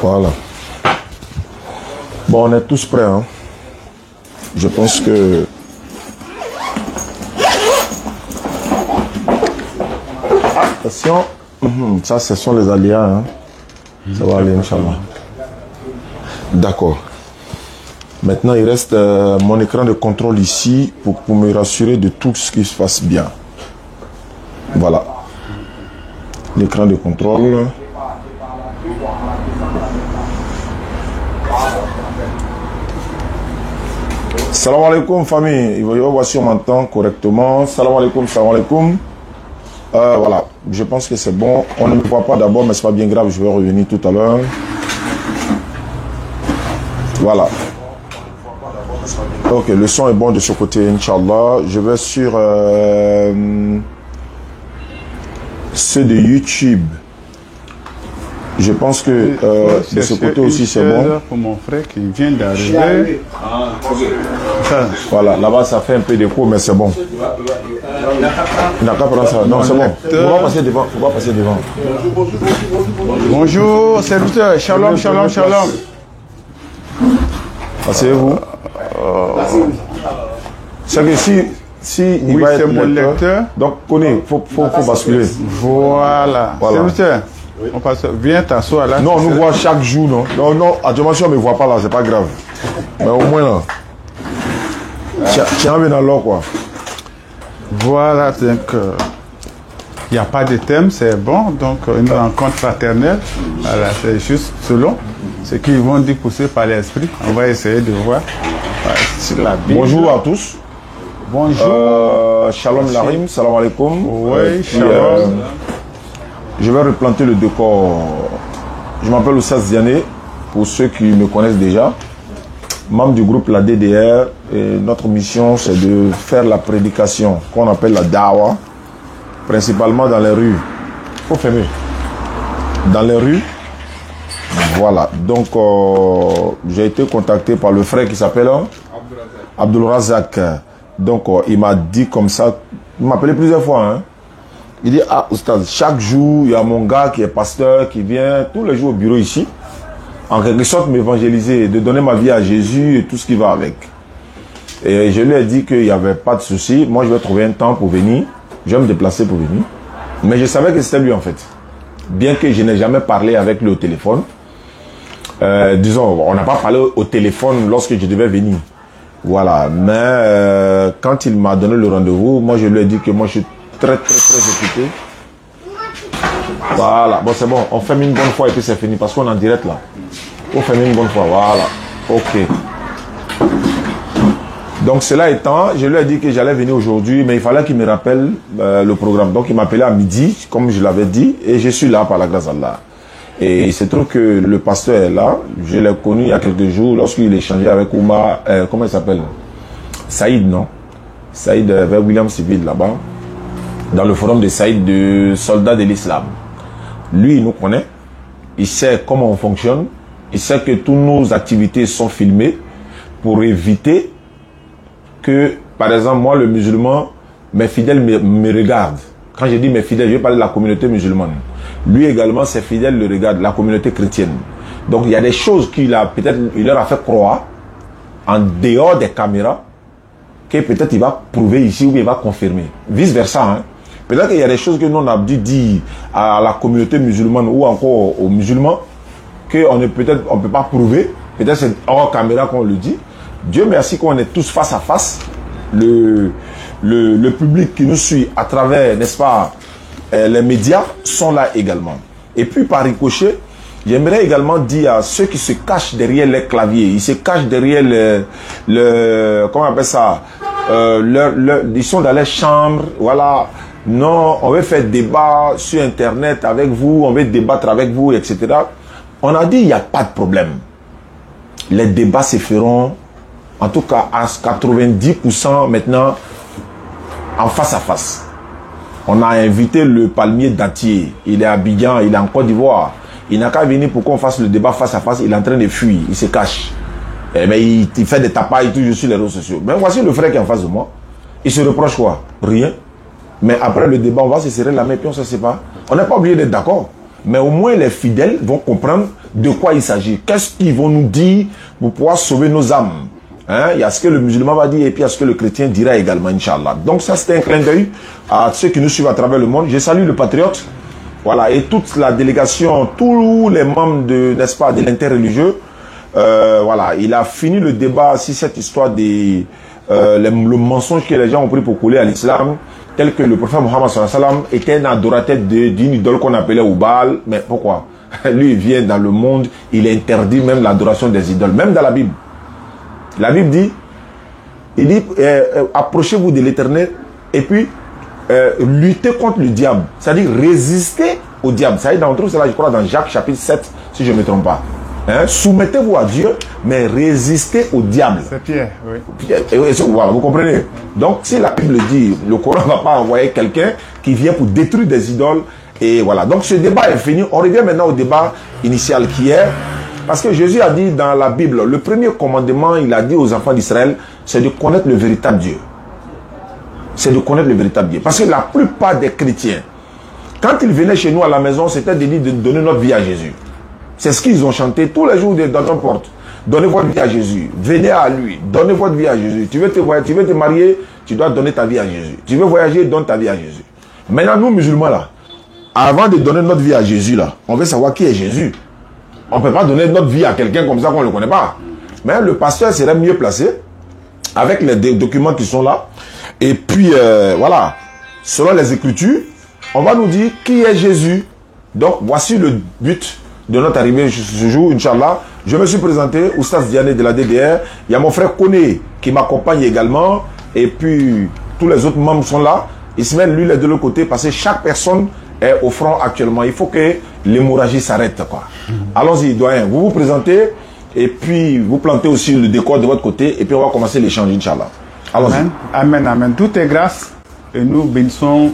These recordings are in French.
Voilà. Bon, on est tous prêts. Hein. Je pense que... Attention. Ça, ce sont les aléas. Hein. Ça va aller, Inch'Allah. D'accord. Maintenant, il reste mon écran de contrôle ici pour me rassurer de tout ce qui se passe bien. Voilà. L'écran de contrôle. Salam alaikum famille. Voici on m'entend correctement. Salam alaikum, salam alaikum. Voilà, je pense que c'est bon. On ne me voit pas d'abord, mais c'est pas bien grave. Je vais revenir tout à l'heure. Voilà. Ok, le son est bon de ce côté, Inch'Allah. Je vais sur ceux de YouTube. Je pense que de ce côté aussi c'est bon. Pour mon frère qui vient d'arriver. Voilà, là-bas ça fait un peu d'écho, mais c'est bon. Il n'a qu'à prendre ça. Non, c'est bon. Faut pas passer devant. Faut pas passer devant. Bonjour, serviteur. Shalom, shalom, shalom. Asseyez-vous. C'est que si il Oui, va c'est être mon lecteur. Donc, connais, faut basculer. Voilà. Serviteur, on passe. Viens t'asseoir là. Non, on nous voit chaque jour, non. Non, non, à dimension, on ne me voit pas là, c'est pas grave. Mais au moins là. Tiens, dans l'eau, quoi. Voilà, donc il n'y a pas de thème, c'est bon. Donc une rencontre fraternelle, voilà, c'est juste selon ce qu'ils vont dire pousser par l'esprit. On va essayer de voir sur la Bible. Bonjour à tous. Bonjour. Shalom Larim, salam alaikum. Oui, shalom. Je vais replanter le décor. Je m'appelle Oussas Diané, pour ceux qui me connaissent déjà. Membre du groupe La DDR, et notre mission c'est de faire la prédication qu'on appelle la Dawa, principalement dans les rues. Faut fermer. Dans les rues. Voilà. Donc j'ai été contacté par le frère qui s'appelle Abdul Razak. Donc il m'a dit comme ça, il m'a appelé plusieurs fois. Hein. Il dit, ah Oustaz, chaque jour il y a mon gars qui est pasteur qui vient tous les jours au bureau ici. En quelque sorte m'évangéliser, de donner ma vie à Jésus et tout ce qui va avec. Et je lui ai dit qu'il n'y avait pas de souci. Moi, je vais trouver un temps pour venir. Je vais me déplacer pour venir. Mais je savais que c'était lui en fait. Bien que je n'ai jamais parlé avec lui au téléphone. Disons, on n'a pas parlé au téléphone lorsque je devais venir. Voilà. Mais quand il m'a donné le rendez-vous, moi, je lui ai dit que moi, je suis très occupé. Voilà, bon c'est bon, on ferme une bonne fois et puis c'est fini parce qu'on est en direct là. On ferme une bonne fois, voilà. Ok. Donc cela étant, je lui ai dit que j'allais venir aujourd'hui, mais il fallait qu'il me rappelle le programme. Donc il m'a appelé à midi, comme je l'avais dit, et je suis là par la grâce d'Allah. Et il se trouve que le pasteur est là, je l'ai connu il y a quelques jours lorsqu'il échangeait avec Oumar, comment il s'appelle? Saïd, non? Saïd vers William Civil là-bas, dans le forum de Saïd de soldats de l'islam. Lui, il nous connaît, il sait comment on fonctionne, il sait que toutes nos activités sont filmées pour éviter que, par exemple, moi, le musulman, mes fidèles me regardent. Quand je dis mes fidèles, je vais parler de la communauté musulmane. Lui également, ses fidèles le regardent, la communauté chrétienne. Donc, il y a des choses qu'il a, peut-être, il leur a fait croire, en dehors des caméras, que peut-être il va prouver ici ou il va confirmer. Vice versa, hein. Peut-être qu'il y a des choses que nous on a dû dire à la communauté musulmane ou encore aux musulmans qu'on ne peut-être on peut pas prouver. Peut-être c'est hors caméra qu'on le dit. Dieu merci qu'on est tous face à face. Le public qui nous suit à travers, n'est-ce pas, les médias sont là également. Et puis par ricochet, j'aimerais également dire à ceux qui se cachent derrière les claviers, ils se cachent derrière comment on appelle ça, ils sont dans les chambres, voilà. Non, on veut faire débat sur Internet avec vous, on veut débattre avec vous, etc. On a dit il n'y a pas de problème. Les débats se feront, en tout cas à 90% maintenant, en face à face. On a invité le palmier d'Atier. Il est à Abidjan, il est en Côte d'Ivoire. Il n'a qu'à venir pour qu'on fasse le débat face à face. Il est en train de fuir, il se cache. Eh bien, il fait des tapailles toujours sur les réseaux sociaux. Mais voici le frère qui est en face de moi. Il se reproche quoi? Rien. Mais après le débat, on va se serrer la main et puis on se sépare. On n'est pas obligé d'être d'accord. Mais au moins les fidèles vont comprendre de quoi il s'agit. Qu'est-ce qu'ils vont nous dire pour pouvoir sauver nos âmes? Hein? Il y a ce que le musulman va dire et puis il y a ce que le chrétien dira également, Inch'Allah. Donc ça, c'était un clin d'œil à ceux qui nous suivent à travers le monde. Je salue le patriote, voilà, et toute la délégation, tous les membres de, n'est-ce pas, de l'interreligieux. Voilà, il a fini le débat sur cette histoire des le mensonge que les gens ont pris pour coller à l'islam, tel que le prophète Mohammed sallallahu alayhi wa sallam était un adorateur d'une idole qu'on appelait Oubal. Mais pourquoi? Lui, il vient dans le monde, il interdit même l'adoration des idoles, même dans la Bible. La Bible dit, il dit, approchez-vous de l'Éternel et puis luttez contre le diable, c'est-à-dire résister au diable. Ça y est, dans trouve cela, je crois, dans Jacques chapitre 7, si je ne me trompe pas. Hein? Soumettez-vous à Dieu, mais résistez au diable. C'est Pierre, oui. Voilà, vous comprenez? Donc, si la Bible dit, le Coran ne va pas envoyer quelqu'un qui vient pour détruire des idoles. Et voilà. Donc, ce débat est fini. On revient maintenant au débat initial qui est, parce que Jésus a dit dans la Bible, le premier commandement, il a dit aux enfants d'Israël, c'est de connaître le véritable Dieu. C'est de connaître le véritable Dieu. Parce que la plupart des chrétiens, quand ils venaient chez nous à la maison, c'était de dire de donner notre vie à Jésus. C'est ce qu'ils ont chanté tous les jours dans notre porte. Donnez votre vie à Jésus. Venez à lui. Donnez votre vie à Jésus. Tu veux te marier, tu dois donner ta vie à Jésus. Tu veux voyager, donne ta vie à Jésus. Maintenant, nous musulmans là, avant de donner notre vie à Jésus là, on veut savoir qui est Jésus. On ne peut pas donner notre vie à quelqu'un comme ça qu'on ne le connaît pas. Mais le pasteur serait mieux placé avec les documents qui sont là. Et puis, voilà, selon les Écritures, on va nous dire qui est Jésus. Donc, voici le but de notre arrivée ce jour, Inch'Allah. Je me suis présenté, Oustaz Diané de la DDR. Il y a mon frère Koné qui m'accompagne également. Et puis, tous les autres membres sont là. Ismaël, lui, il est de l'autre côté parce que chaque personne est au front actuellement. Il faut que l'hémorragie s'arrête, quoi. Allons-y, doyen. Vous vous présentez et puis vous plantez aussi le décor de votre côté et puis on va commencer l'échange, Inch'Allah. Allons-y. Amen, amen, amen. Tout est grâce et nous bénissons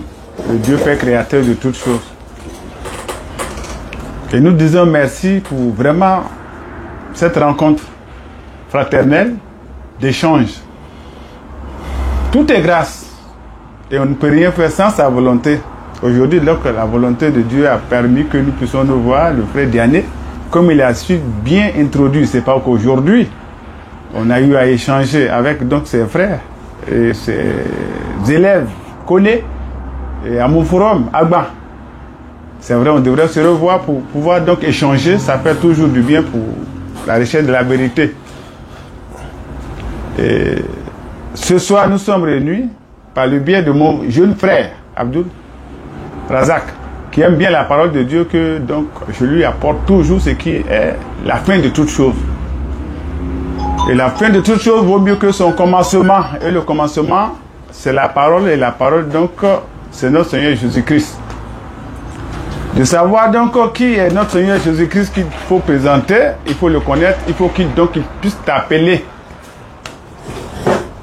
le Dieu Père créateur de toutes choses. Et nous disons merci pour vraiment cette rencontre fraternelle d'échange. Tout est grâce et on ne peut rien faire sans sa volonté. Aujourd'hui, donc, la volonté de Dieu a permis que nous puissions nous voir, le frère Diané, comme il a su bien introduire. C'est pas qu'aujourd'hui, on a eu à échanger avec donc ses frères et ses élèves, Koné et à mon forum, Agba. C'est vrai, on devrait se revoir pour pouvoir donc échanger. Ça fait toujours du bien pour la recherche de la vérité. Et ce soir, nous sommes réunis par le biais de mon jeune frère, Abdul Razak, qui aime bien la parole de Dieu, que donc je lui apporte toujours ce qui est la fin de toute chose. Et la fin de toute chose vaut mieux que son commencement. Et le commencement, c'est la parole, et la parole, donc, c'est notre Seigneur Jésus-Christ. De savoir donc qui est notre Seigneur Jésus-Christ qu'il faut présenter, il faut le connaître, il faut qu'il puisse t'appeler.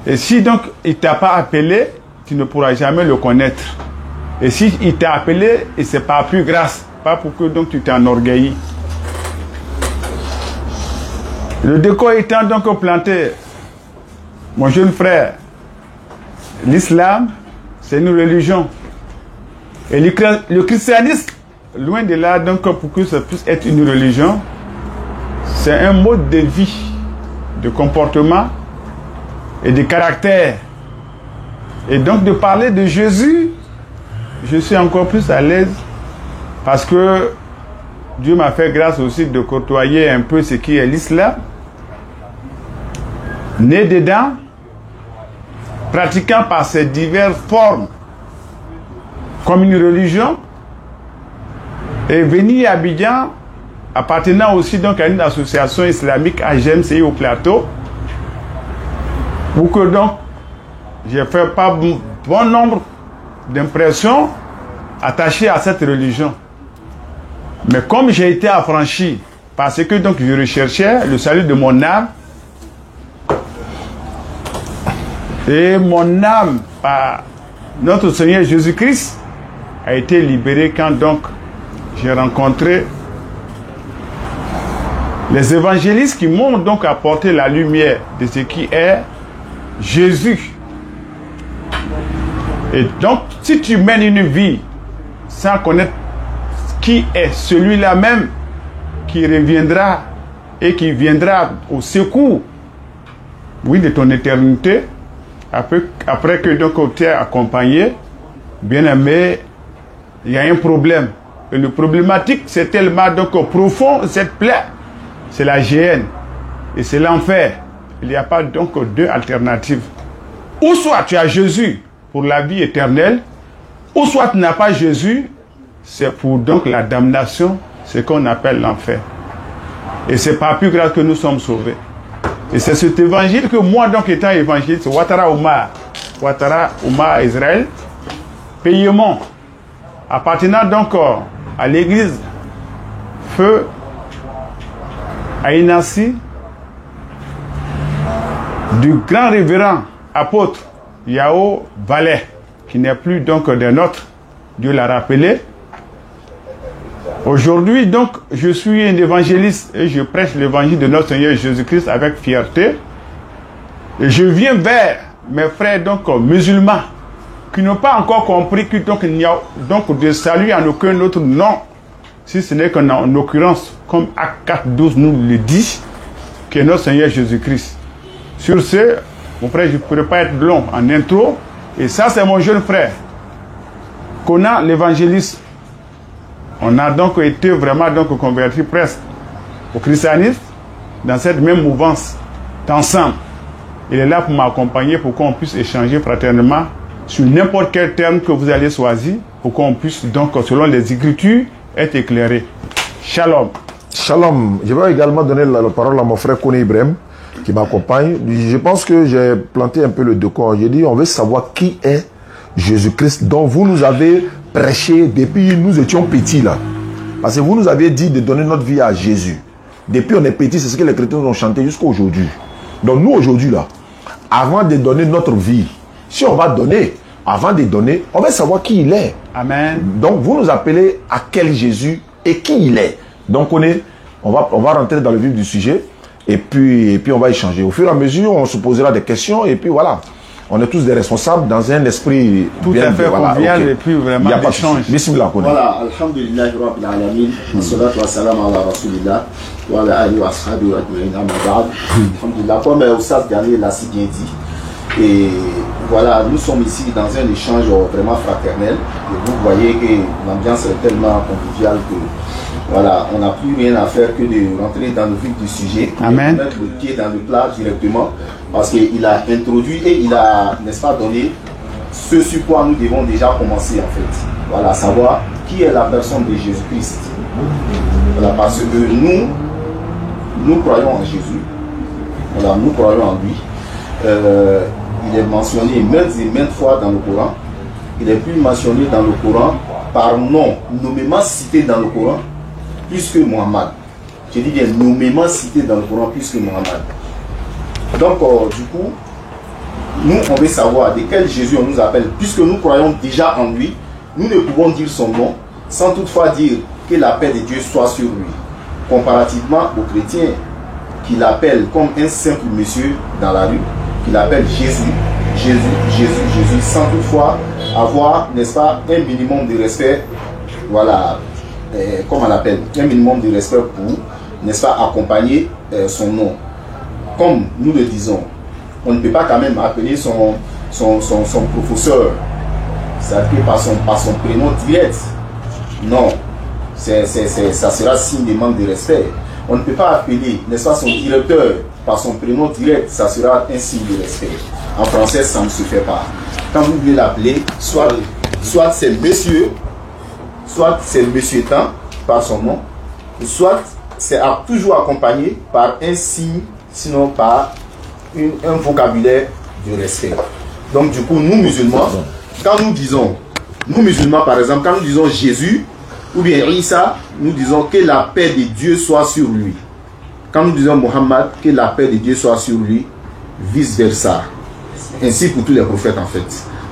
Et si donc il ne t'a pas appelé, tu ne pourras jamais le connaître. Et si il t'a appelé, et c'est pas plus grâce, pas pour que donc tu t'enorgueillis. Le décor étant donc planté, mon jeune frère, l'islam, c'est une religion. Et le christianisme, loin de là, donc pour que ça puisse être une religion, c'est un mode de vie, de comportement et de caractère. Et donc de parler de Jésus, je suis encore plus à l'aise parce que Dieu m'a fait grâce aussi de côtoyer un peu ce qui est l'islam, né dedans, pratiquant par ses diverses formes comme une religion, et venir à Abidjan, appartenant aussi donc à une association islamique à GMCI au plateau, pour que donc j'ai fait pas bon nombre d'impressions attachées à cette religion. Mais comme j'ai été affranchi, parce que donc je recherchais le salut de mon âme, et mon âme, par notre Seigneur Jésus-Christ, a été libérée quand donc j'ai rencontré les évangélistes qui m'ont donc apporté la lumière de ce qui est Jésus. Et donc, si tu mènes une vie sans connaître qui est celui-là même, qui reviendra et qui viendra au secours, oui, de ton éternité, après que donc tu es accompagné, bien aimé, il y a un problème. Et le problématique, c'est tellement donc profond, cette plaie, c'est la géhenne et c'est l'enfer. Il n'y a pas donc deux alternatives. Ou soit tu as Jésus pour la vie éternelle, ou soit tu n'as pas Jésus, c'est pour donc la damnation, ce qu'on appelle l'enfer. Et c'est pas plus grave que nous sommes sauvés. Et c'est cet évangile que moi, donc étant évangéliste, Ouattara Oumar Israël, payement, appartenant donc à l'église Feu Aïnassi, du grand révérend apôtre Yao Valet, qui n'est plus donc des nôtres, Dieu l'a rappelé. Aujourd'hui, donc, je suis un évangéliste et je prêche l'évangile de notre Seigneur Jésus-Christ avec fierté. Et je viens vers mes frères donc musulmans qui n'ont pas encore compris que donc il n'y a donc de salut en aucun autre nom, si ce n'est qu'en occurrence, comme Acte 4:12 nous le dit, que notre Seigneur Jésus-Christ. Sur ce, mon frère, je ne pourrais pas être long en intro. Et ça, c'est mon jeune frère, Kona l'évangéliste. On a donc été vraiment donc convertis presque au christianisme dans cette même mouvance d'ensemble. Il est là pour m'accompagner pour qu'on puisse échanger fraternellement sur n'importe quel terme que vous allez choisir pour qu'on puisse donc, selon les Écritures, être éclairé. Shalom. Shalom. Je vais également donner la parole à mon frère Kone Ibrahim qui m'accompagne. Je pense que j'ai planté un peu le décor. J'ai dit, on veut savoir qui est Jésus-Christ dont vous nous avez prêché depuis nous étions petits là. Parce que vous nous aviez dit de donner notre vie à Jésus. Depuis on est petit, c'est ce que les chrétiens ont chanté jusqu'à aujourd'hui. Donc nous aujourd'hui là, avant de donner notre vie, si on va donner, avant de donner, on va savoir qui il est. Amen. Donc vous nous appelez à quel Jésus et qui il est. Donc on va rentrer dans le vif du sujet et puis on va échanger. Au fur et à mesure, on se posera des questions et puis voilà. On est tous des responsables dans un esprit tout bien, à fait convivial, okay. Et puis vraiment d'échange. Bismillah. Voilà, alhamdulillah rabbil alamin, wassalatu wassalamu ala rasulillah wa ala alihi wa ashabihi wa ajma'in amma ba'd. Alhamdulillah, comme Oustaz Gani l'a si bien dit. Et voilà, nous sommes ici dans un échange vraiment fraternel. Et vous voyez que l'ambiance est tellement conviviale que voilà, on n'a plus rien à faire que de rentrer dans le vif du sujet, Amen. De mettre le pied dans le plat directement, parce qu'il a introduit et il a, n'est-ce pas, donné ce sur quoi nous devons déjà commencer en fait. Voilà, savoir qui est la personne de Jésus-Christ. Voilà, parce que nous croyons en Jésus. Voilà, nous croyons en lui. Il est mentionné maintes et maintes fois dans le Coran. Il est plus mentionné dans le Coran par nom, nommément cité dans le Coran, plus que Muhammad. Je dis bien nommément cité dans le Coran plus que Muhammad. Donc, du coup, nous, on veut savoir de quel Jésus on nous appelle. Puisque nous croyons déjà en lui, nous ne pouvons dire son nom sans toutefois dire que la paix de Dieu soit sur lui. Comparativement aux chrétiens qui l'appellent comme un simple monsieur dans la rue, qui l'appellent Jésus, sans toutefois avoir, n'est-ce pas, un minimum de respect, voilà, comme on l'appelle, un minimum de respect pour, n'est-ce pas, accompagner son nom. Comme nous le disons, on ne peut pas quand même appeler son professeur, c'est-à-dire par son prénom direct. Non, ça sera signe de manque de respect. On ne peut pas appeler, n'est-ce pas, son directeur par son prénom direct, ça sera un signe de respect. En français, ça ne se fait pas. Quand vous voulez l'appeler, soit c'est monsieur, soit c'est monsieur tant par son nom, soit c'est toujours accompagné par un signe, sinon par un vocabulaire de respect. Donc du coup, nous musulmans, quand nous disons, nous musulmans par exemple, quand nous disons Jésus, ou bien Isa, nous disons que la paix de Dieu soit sur lui. Quand nous disons Mohammed, que la paix de Dieu soit sur lui, vice versa. Ainsi pour tous les prophètes en fait.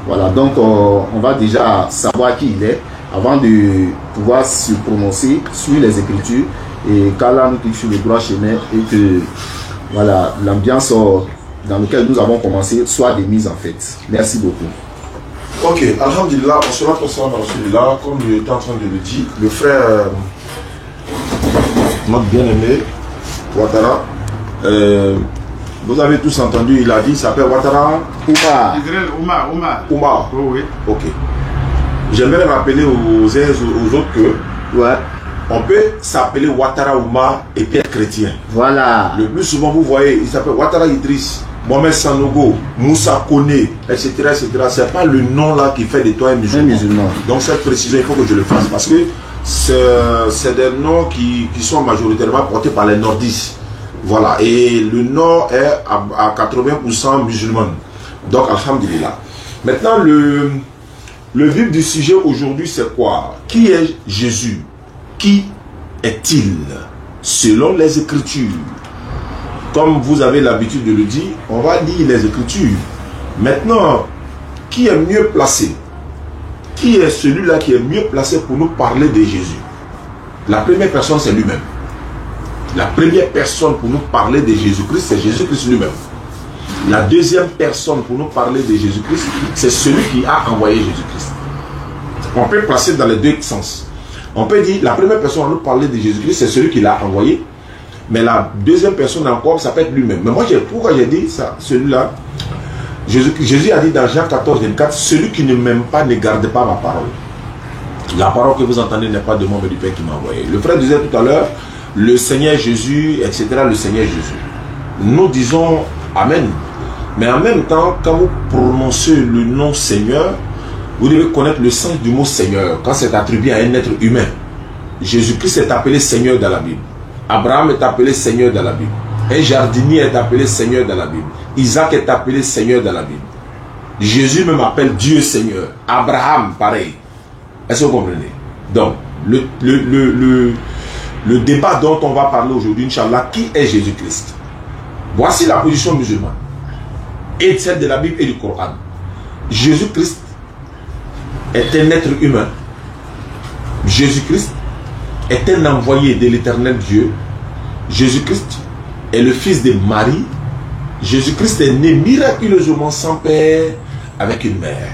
Voilà, donc on va déjà savoir qui il est avant de pouvoir se prononcer sur les Écritures et qu'Allah nous clique sur le droit chemin et que voilà, l'ambiance dans laquelle nous avons commencé soit démise en fait. Merci beaucoup. Ok, alhamdulillah, on se l'a là, comme il était en train de le dire, le frère notre bien-aimé Ouattara. Vous avez tous entendu, il a dit, il s'appelle Ouattara Oumar. Israël Oumar. Oumar. Oh, oui. Ok. J'aimerais rappeler aux uns et aux autres que Ouais. on peut s'appeler Ouattara Oumar et puis être chrétien. Voilà. Le plus souvent, vous voyez, il s'appelle Ouattara Idriss, Mohamed Sanogo, Moussa Kone, etc. etc. Ce n'est pas le nom là qui fait de toi un musulman. Donc cette précision, il faut que je le fasse parce que c'est des noms qui sont majoritairement portés par les nordistes. Voilà. Et le nord est à 80% musulman. Donc, alhamdulillah. Maintenant, le vif du sujet aujourd'hui, c'est quoi? Qui est Jésus? Qui est-il? Selon les Écritures. Comme vous avez l'habitude de le dire, on va lire les Écritures. Maintenant, qui est mieux placé? Qui est celui-là qui est mieux placé pour nous parler de Jésus? La première personne, c'est lui-même. La première personne pour nous parler de Jésus-Christ, c'est Jésus-Christ lui-même. La deuxième personne pour nous parler de Jésus-Christ, c'est celui qui a envoyé Jésus-Christ. On peut placer dans les deux sens. On peut dire, la première personne à nous parler de Jésus-Christ, c'est celui qui l'a envoyé. Mais la deuxième personne encore, ça peut être lui-même. Mais moi, pourquoi j'ai dit ça, celui-là? Jésus a dit dans Jean 14, 24, celui qui ne m'aime pas ne garde pas ma parole. La parole que vous entendez n'est pas de moi, mais du Père qui m'a envoyé. Le frère disait tout à l'heure, le Seigneur Jésus, etc. Le Seigneur Jésus. Nous disons Amen. Mais en même temps, quand vous prononcez le nom Seigneur, vous devez connaître le sens du mot Seigneur. Quand c'est attribué à un être humain. Jésus-Christ est appelé Seigneur dans la Bible. Abraham est appelé Seigneur dans la Bible. Un jardinier est appelé Seigneur dans la Bible. Isaac est appelé Seigneur dans la Bible. Jésus même appelle Dieu Seigneur. Abraham, pareil. Est-ce que vous comprenez? Donc, le débat dont on va parler aujourd'hui, Inch'Allah, qui est Jésus-Christ? Voici la position musulmane. Et celle de la Bible et du Coran. Jésus-Christ est un être humain. Jésus-Christ est un envoyé de l'éternel Dieu. Jésus-Christ est le fils de Marie. Jésus-Christ est né miraculeusement sans père avec une mère.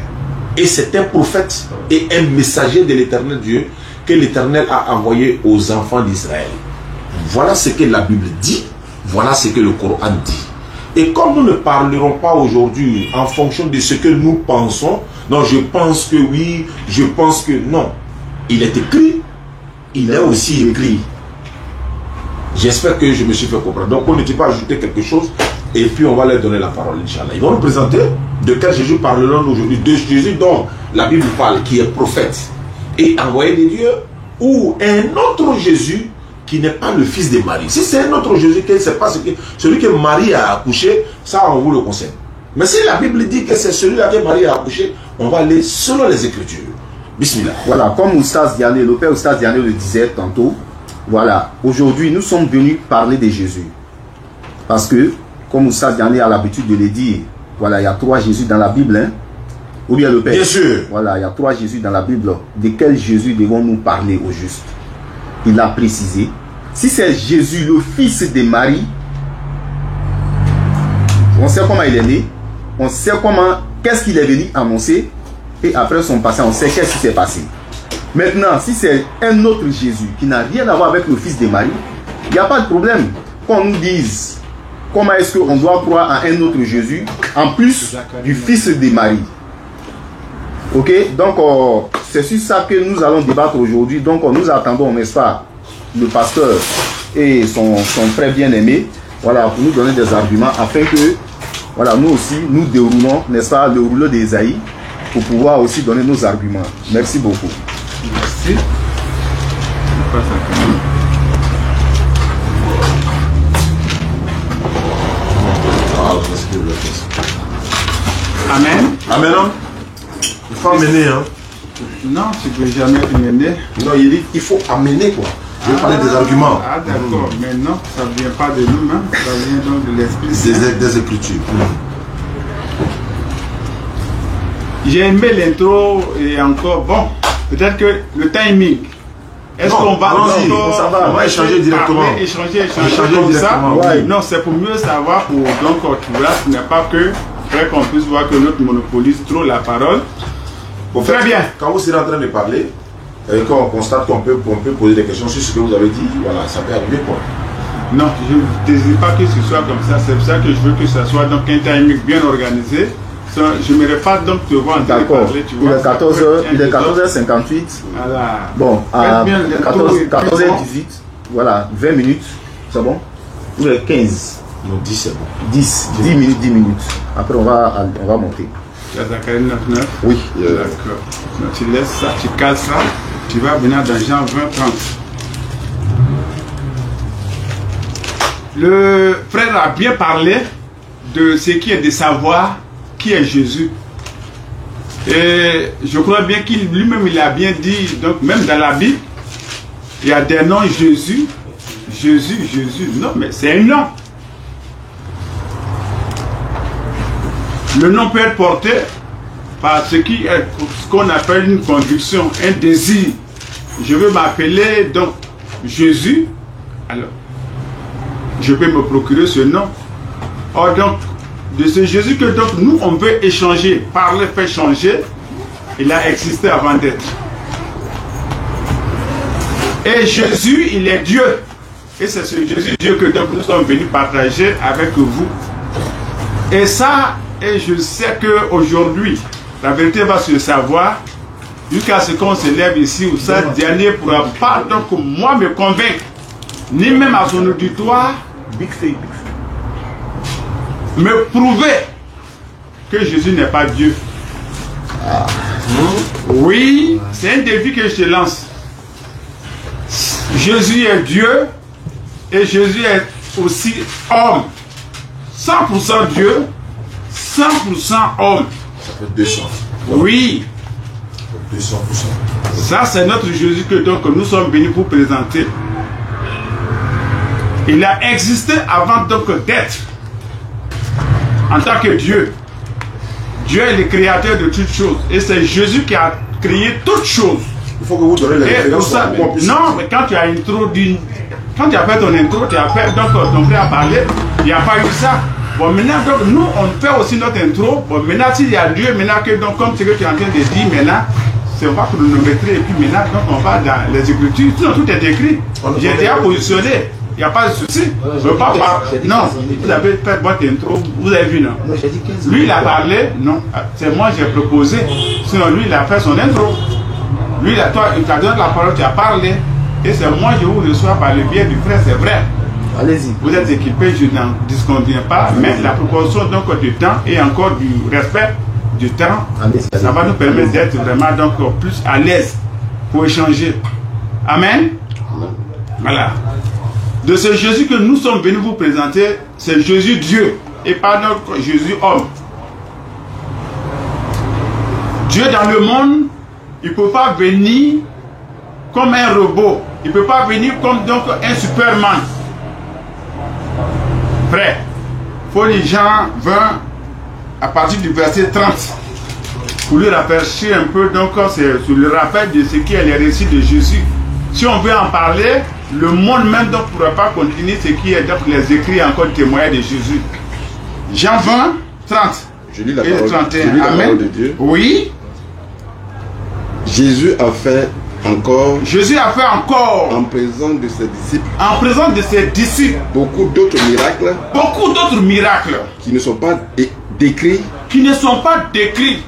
Et c'est un prophète et un messager de l'éternel Dieu que l'Éternel a envoyé aux enfants d'Israël. Voilà ce que la Bible dit, voilà ce que le Coran dit. Et comme nous ne parlerons pas aujourd'hui en fonction de ce que nous pensons, non, je pense que oui, je pense que non. Il est écrit, il est aussi écrit. J'espère que je me suis fait comprendre. Donc on ne peut pas ajouter quelque chose et puis on va leur donner la parole, Inch'Allah. Ils vont nous présenter de quel Jésus parleront aujourd'hui. De Jésus dont la Bible parle, qui est prophète et envoyé de Dieu, ou un autre Jésus qui n'est pas le fils de Marie. Si c'est un autre Jésus, c'est pas celui que Marie a accouché, ça on vous le conseille. Mais si la Bible dit que c'est celui-là que Marie a accouché, on va aller selon les Écritures. Bismillah. Voilà, comme Oustaz Diané, le père Oustaz Diané le disait tantôt, voilà, aujourd'hui nous sommes venus parler de Jésus. Parce que, comme Oustaz Diané a l'habitude de le dire, voilà, il y a 3 Jésus dans la Bible, hein? Ou bien le Père. Bien sûr. Voilà, il y a 3 Jésus dans la Bible. De quel Jésus devons-nous parler au juste? Il a précisé. Si c'est Jésus, le fils de Marie, on sait comment il est né, on sait comment, qu'est-ce qu'il est venu annoncer, et après son passé, on sait qu'est-ce qui s'est passé. Maintenant, si c'est un autre Jésus qui n'a rien à voir avec le fils de Marie, il n'y a pas de problème. Qu'on nous dise comment est-ce qu'on doit croire à un autre Jésus, en plus du fils de Marie. Ok, donc c'est sur ça que nous allons débattre aujourd'hui. Donc nous attendons, n'est-ce pas, le pasteur et son frère bien-aimé, voilà, pour nous donner des arguments afin que, voilà, nous aussi, nous déroulons, n'est-ce pas, le rouleau d'Ésaïe pour pouvoir aussi donner nos arguments. Merci beaucoup. Merci. Amen. Amen. Il faut amener, hein. Non, tu ne peux jamais amener. Non, il dit qu'il faut amener, quoi. Je vais parler des arguments. Ah, d'accord. Mais non, ça ne vient pas de nous-mêmes. Ça vient donc de l'Esprit. Des Écritures. J'ai aimé l'intro et encore, bon, peut-être que le timing. Est-ce qu'on va on va échanger directement. Échanger comme ça. Ouais. Non, c'est pour mieux savoir, pour donc tu vois, ce n'est pas que après qu'on puisse voir que l'autre monopolise trop la parole. Très bien. Quand vous serez en train de parler, Et quand on constate qu'on peut poser des questions sur ce que vous avez dit, voilà, ça peut arriver quoi. Non, je ne désire pas que ce soit comme ça. C'est pour ça que je veux que ce soit donc un timing bien organisé. Je n'aimerais pas donc te voir en train de parler. Tu vois, il est 14h58. Voilà. Bon, à 14h18, voilà, 20 minutes, c'est bon? Ou 15? Non, 10 c'est bon. 10 minutes. Après, on va monter. Tu as Zacharie 9:9? Oui. D'accord. Donc, tu laisses ça, tu casses ça, tu vas venir dans Jean 20:30. Le frère a bien parlé de ce qui est de savoir qui est Jésus. Et je crois bien qu'il lui-même il a bien dit, donc même dans la Bible, il y a des noms Jésus. Non, mais c'est un nom. Le nom peut être porté par ce qu'on appelle une conviction, un désir. Je veux m'appeler donc Jésus. Alors, je peux me procurer ce nom. Or donc, de ce Jésus que donc nous on veut échanger, parler, faire changer, il a existé avant d'être. Et Jésus, il est Dieu. Et c'est ce Jésus Dieu que donc nous sommes venus partager avec vous. Et ça, et je sais qu'aujourd'hui, la vérité va se savoir, jusqu'à ce qu'on se lève ici, où ça, dernier ne pourra pas donc moi me convaincre, ni même à son auditoire, me prouver que Jésus n'est pas Dieu. Oui, c'est un défi que je te lance. Jésus est Dieu et Jésus est aussi homme. 100% Dieu, 100% homme. Ça fait 200. Oui. 200%. Ça, c'est notre Jésus que donc nous sommes venus pour présenter. Il a existé avant donc d'être. En tant que Dieu. Dieu est le créateur de toutes choses. Et c'est Jésus qui a créé toutes choses. Il faut que vous donnez les références. Non, mais quand tu as introduit, quand tu as fait ton intro, tu as fait donc ton frère a parlé, il n'y a pas eu ça. Bon, maintenant, donc, nous, on fait aussi notre intro. Bon, maintenant, s'il y a Dieu, maintenant, que, donc, comme ce que tu es en train de dire, maintenant, c'est pas chronométrer, et puis maintenant, donc, on va dans les écritures. Sinon, tout est écrit. J'ai déjà positionné. Il n'y a pas de souci. Non, vous avez fait votre intro, vous avez vu, non? Lui, il a parlé, non. C'est moi, j'ai proposé. Sinon, lui, il a fait son intro. Lui, toi, il t'a donné la parole, tu as parlé. Et c'est moi, je vous reçois par le biais du frère, c'est vrai. Allez-y. Vous êtes équipés, je n'en disconviens pas, mais la proportion donc du temps et encore du respect du temps, ça va nous permettre d'être vraiment donc plus à l'aise pour échanger. Amen. Voilà. De ce Jésus que nous sommes venus vous présenter, c'est Jésus Dieu et pas notre Jésus homme. Dieu dans le monde, il ne peut pas venir comme un robot. Il ne peut pas venir comme donc un Superman. Frère, il faut les gens 20 à partir du verset 30 pour lui rafraîchir un peu donc c'est sur le rappel de ce qui est les récits de Jésus. Si on veut en parler, le monde même ne pourra pas continuer ce qui est donc les écrits encore témoignés de Jésus. Jean 20, 30 je lis la et parole, 31. je lis la Amen. parole de Dieu. Oui. Jésus a fait encore, en présence de ses disciples, beaucoup d'autres miracles qui ne sont pas décrits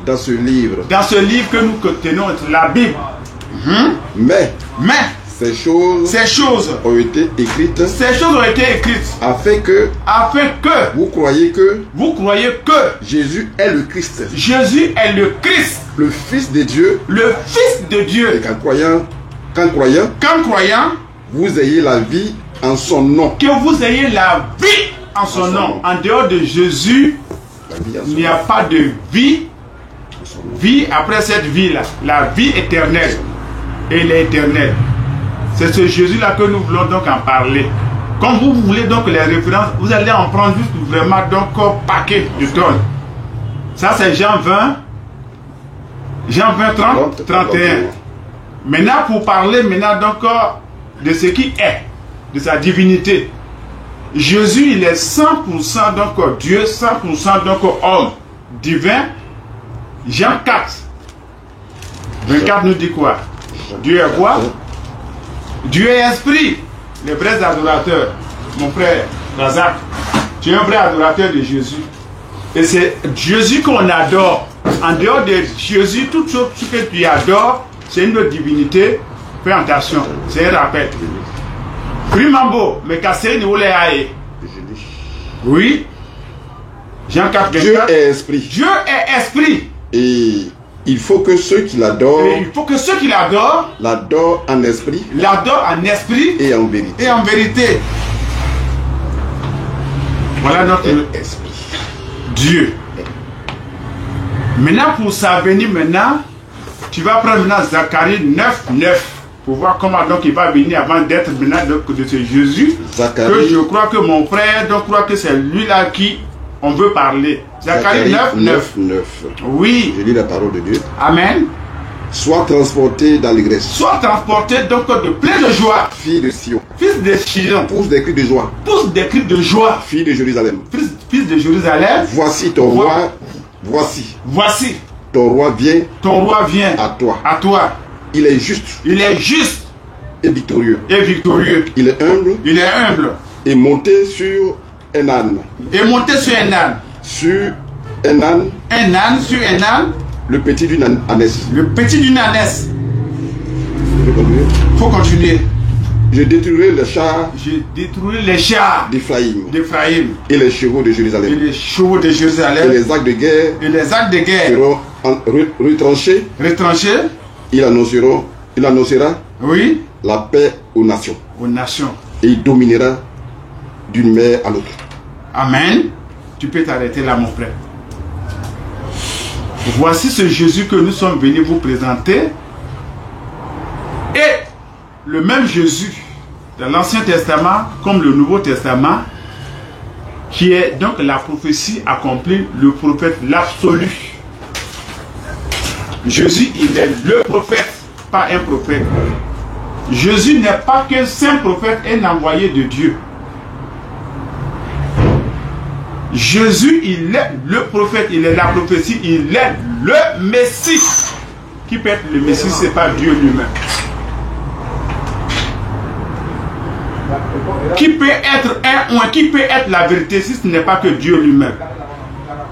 dans ce livre. Que nous tenons, la Bible. Mais ces choses ont été écrites afin que vous croyez que Jésus est le Christ, le Fils de Dieu, et qu'en croyant vous ayez la vie en son nom. En dehors de Jésus, il n'y a pas de vie. Vie après cette vie-là, la vie éternelle. Et il est éternel. C'est ce Jésus-là que nous voulons donc en parler. Comme vous voulez donc les références, vous allez en prendre juste vraiment donc un paquet du trône. Ça c'est Jean 20, 30, 31. Maintenant pour parler maintenant donc de ce qui est, de sa divinité. Jésus il est 100% donc Dieu, 100% donc homme divin. Jean 4, 24 nous dit quoi? Dieu est quoi? Dieu est esprit. Les vrais adorateurs, mon frère Razak, tu es un vrai adorateur de Jésus. Et c'est Jésus qu'on adore. En dehors de Jésus, tout ce que tu adores, c'est une autre divinité. Fais attention, c'est un rappel. Primambo, mais cassé ni oulé aïe. Oui. Jean 4, Dieu est esprit. Dieu est esprit. Et il faut que ceux qui l'adorent, l'adorent en esprit, et en vérité. Voilà notre esprit. Dieu. Maintenant, pour ça venir maintenant, tu vas prendre maintenant Zacharie 9:9 pour voir comment donc il va venir avant d'être maintenant de ce Jésus. Zacharie, que je crois que mon frère donc croit que c'est lui là qui on veut parler. Zacharie 9:9. Oui. Je lis la parole de Dieu. Amen. Sois transporté d'allégresse. Sois transporté donc de plein de joie. Fille de Sion. Fils de Sion. Pousse des cris de joie. Pousse des cris de joie. Fille de Jérusalem. Fils de Jérusalem. Voici ton roi. Voici. Ton roi vient. À toi. Il est juste. Et victorieux. Il est humble. Et monté sur un âne. Sur un âne. Le petit d'une ânesse. Faut continuer. Je détruirai les chars d'Éphraïm. Et les chevaux de Jérusalem. Et les arcs de guerre. Seront retranchés. Il annoncera. Oui. La paix aux nations. Et il dominera d'une mer à l'autre. Amen. Tu peux t'arrêter là, mon frère. Voici ce Jésus que nous sommes venus vous présenter. Et le même Jésus dans l'Ancien Testament comme le Nouveau Testament, qui est donc la prophétie accomplie, le prophète, l'absolu. Jésus, il est le prophète, pas un prophète. Jésus n'est pas qu'un saint prophète, un envoyé de Dieu. Jésus, il est le prophète, il est la prophétie, il est le Messie. Qui peut être le Messie, ce n'est pas Dieu lui-même. Qui peut être la vérité si ce n'est pas que Dieu lui-même.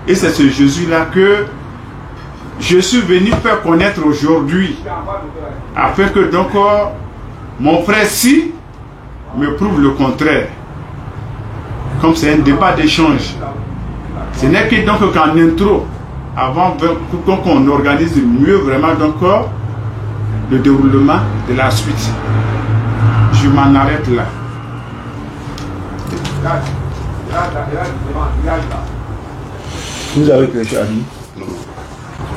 Et c'est ce Jésus-là que je suis venu faire connaître aujourd'hui, afin que donc mon frère si me prouve le contraire. Comme c'est un débat d'échange. Ce n'est que donc qu'en intro, avant qu'on organise mieux vraiment donc le déroulement de la suite. Je m'en arrête là. Vous avez quelque chose à dire?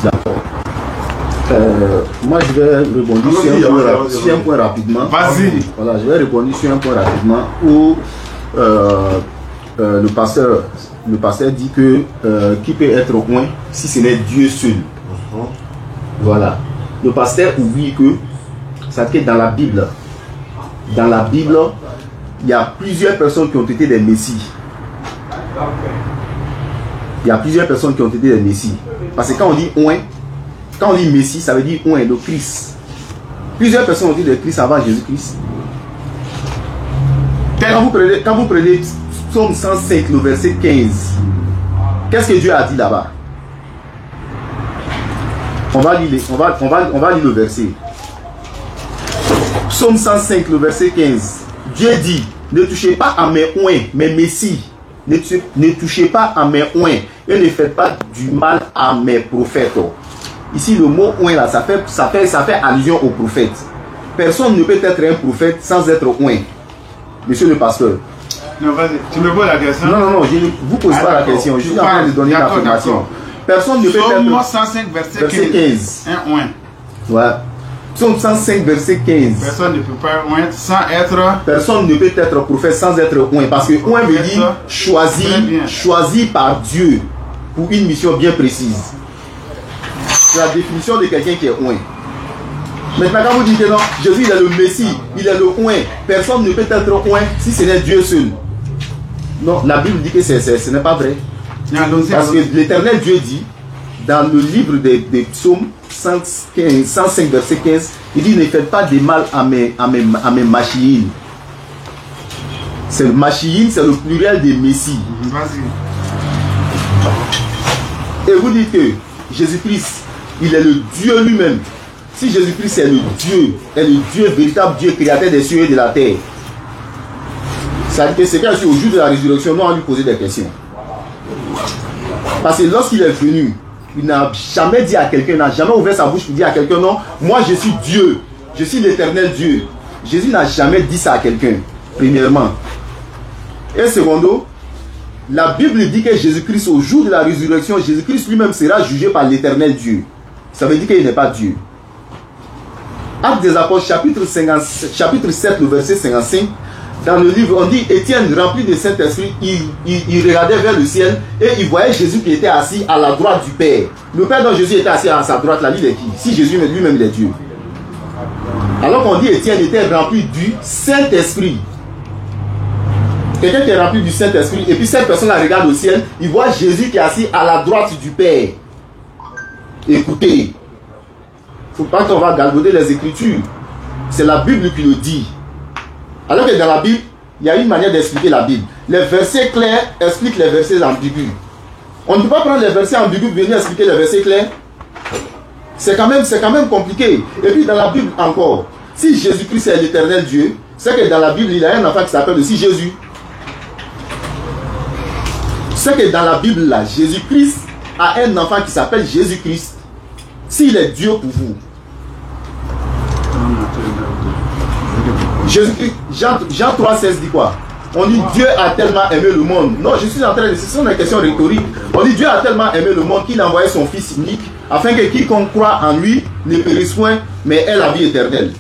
D'accord. Moi je vais rebondir sur un point rapidement. Vas-y. Voilà, je vais rebondir sur un point rapidement où le pasteur dit que qui peut être au moins si ce n'est Dieu seul. Voilà. Le pasteur oublie que ça fait dans la Bible, il y a plusieurs personnes qui ont été des messies. Parce que quand on dit oint, quand on dit messie, ça veut dire oint, le Christ. Plusieurs personnes ont dit le Christ avant Jésus-Christ. Quand vous prenez Psaume 105, le verset 15, qu'est-ce que Dieu a dit là-bas? On va lire le verset. Psaume 105, le verset 15. Dieu dit, ne touchez pas à mes oints, mes messies. Ne touchez pas à mes oints et ne faites pas du mal à mes prophètes. Ici, le mot oint là, ça fait allusion aux prophètes. Personne ne peut être un prophète sans être oint. Monsieur le pasteur. Non, vas-y, tu me poses la question? Non, je ne vous pose pas la question. Je suis en train de donner l'information. Personne ne peut être. Psaume 105, verset 15. Un oint. Ouais. Psaume 105, verset 15. Personne ne peut pas oint sans être. Personne ne peut être prophète sans être oint. Parce que oint veut dire choisi par Dieu pour une mission bien précise. C'est la définition de quelqu'un qui est oint. Maintenant, quand vous dites que non, Jésus il est le Messie, il est le oint, personne ne peut être oint si ce n'est Dieu seul. Non, la Bible dit que ce n'est pas vrai. Parce que l'Éternel Dieu dit, dans le livre des psaumes 105 verset 15, il dit ne faites pas de mal à mes Mashiïn. C'est le Mashiïn, c'est le pluriel des Messie. Et vous dites que Jésus-Christ, il est le Dieu lui-même. Si Jésus-Christ est le Dieu, véritable Dieu, créateur des cieux et de la terre, ça veut dire que c'est qu'au jour de la résurrection, nous allons lui poser des questions. Parce que lorsqu'il est venu, il n'a jamais dit à quelqu'un, il n'a jamais ouvert sa bouche pour dire à quelqu'un, non, moi je suis Dieu, je suis l'éternel Dieu. Jésus n'a jamais dit ça à quelqu'un, premièrement. Et secondo, la Bible dit que Jésus-Christ, au jour de la résurrection, Jésus-Christ lui-même sera jugé par l'éternel Dieu. Ça veut dire qu'il n'est pas Dieu. Actes des Apôtres, chapitre 7, le verset 55, dans le livre, on dit, Étienne, rempli de Saint-Esprit, il regardait vers le ciel et il voyait Jésus qui était assis à la droite du Père. Le Père dont Jésus était assis à sa droite, là, il est qui? Si Jésus lui-même il est Dieu. Alors qu'on dit Étienne était rempli du Saint-Esprit. Quelqu'un qui est rempli du Saint-Esprit, et puis cette personne-là regarde au ciel, il voit Jésus qui est assis à la droite du Père. Écoutez, il ne faut pas qu'on va galvauder les Écritures. C'est la Bible qui le dit. Alors que dans la Bible, il y a une manière d'expliquer la Bible. Les versets clairs expliquent les versets ambigus. On ne peut pas prendre les versets ambigus et venir expliquer les versets clairs. C'est quand même compliqué. Et puis dans la Bible encore, si Jésus-Christ est l'éternel Dieu, c'est que dans la Bible, il y a un enfant qui s'appelle aussi Jésus. C'est que dans la Bible, là, Jésus-Christ a un enfant qui s'appelle Jésus-Christ. S'il est Dieu pour vous. Jésus-Christ, Jean 3,16 dit quoi? On dit Dieu a tellement aimé le monde. Non, je suis en train de... Ce sont des questions rhétoriques. On dit Dieu a tellement aimé le monde qu'il a envoyé son Fils unique afin que quiconque croit en lui ne périsse point, mais ait la vie éternelle.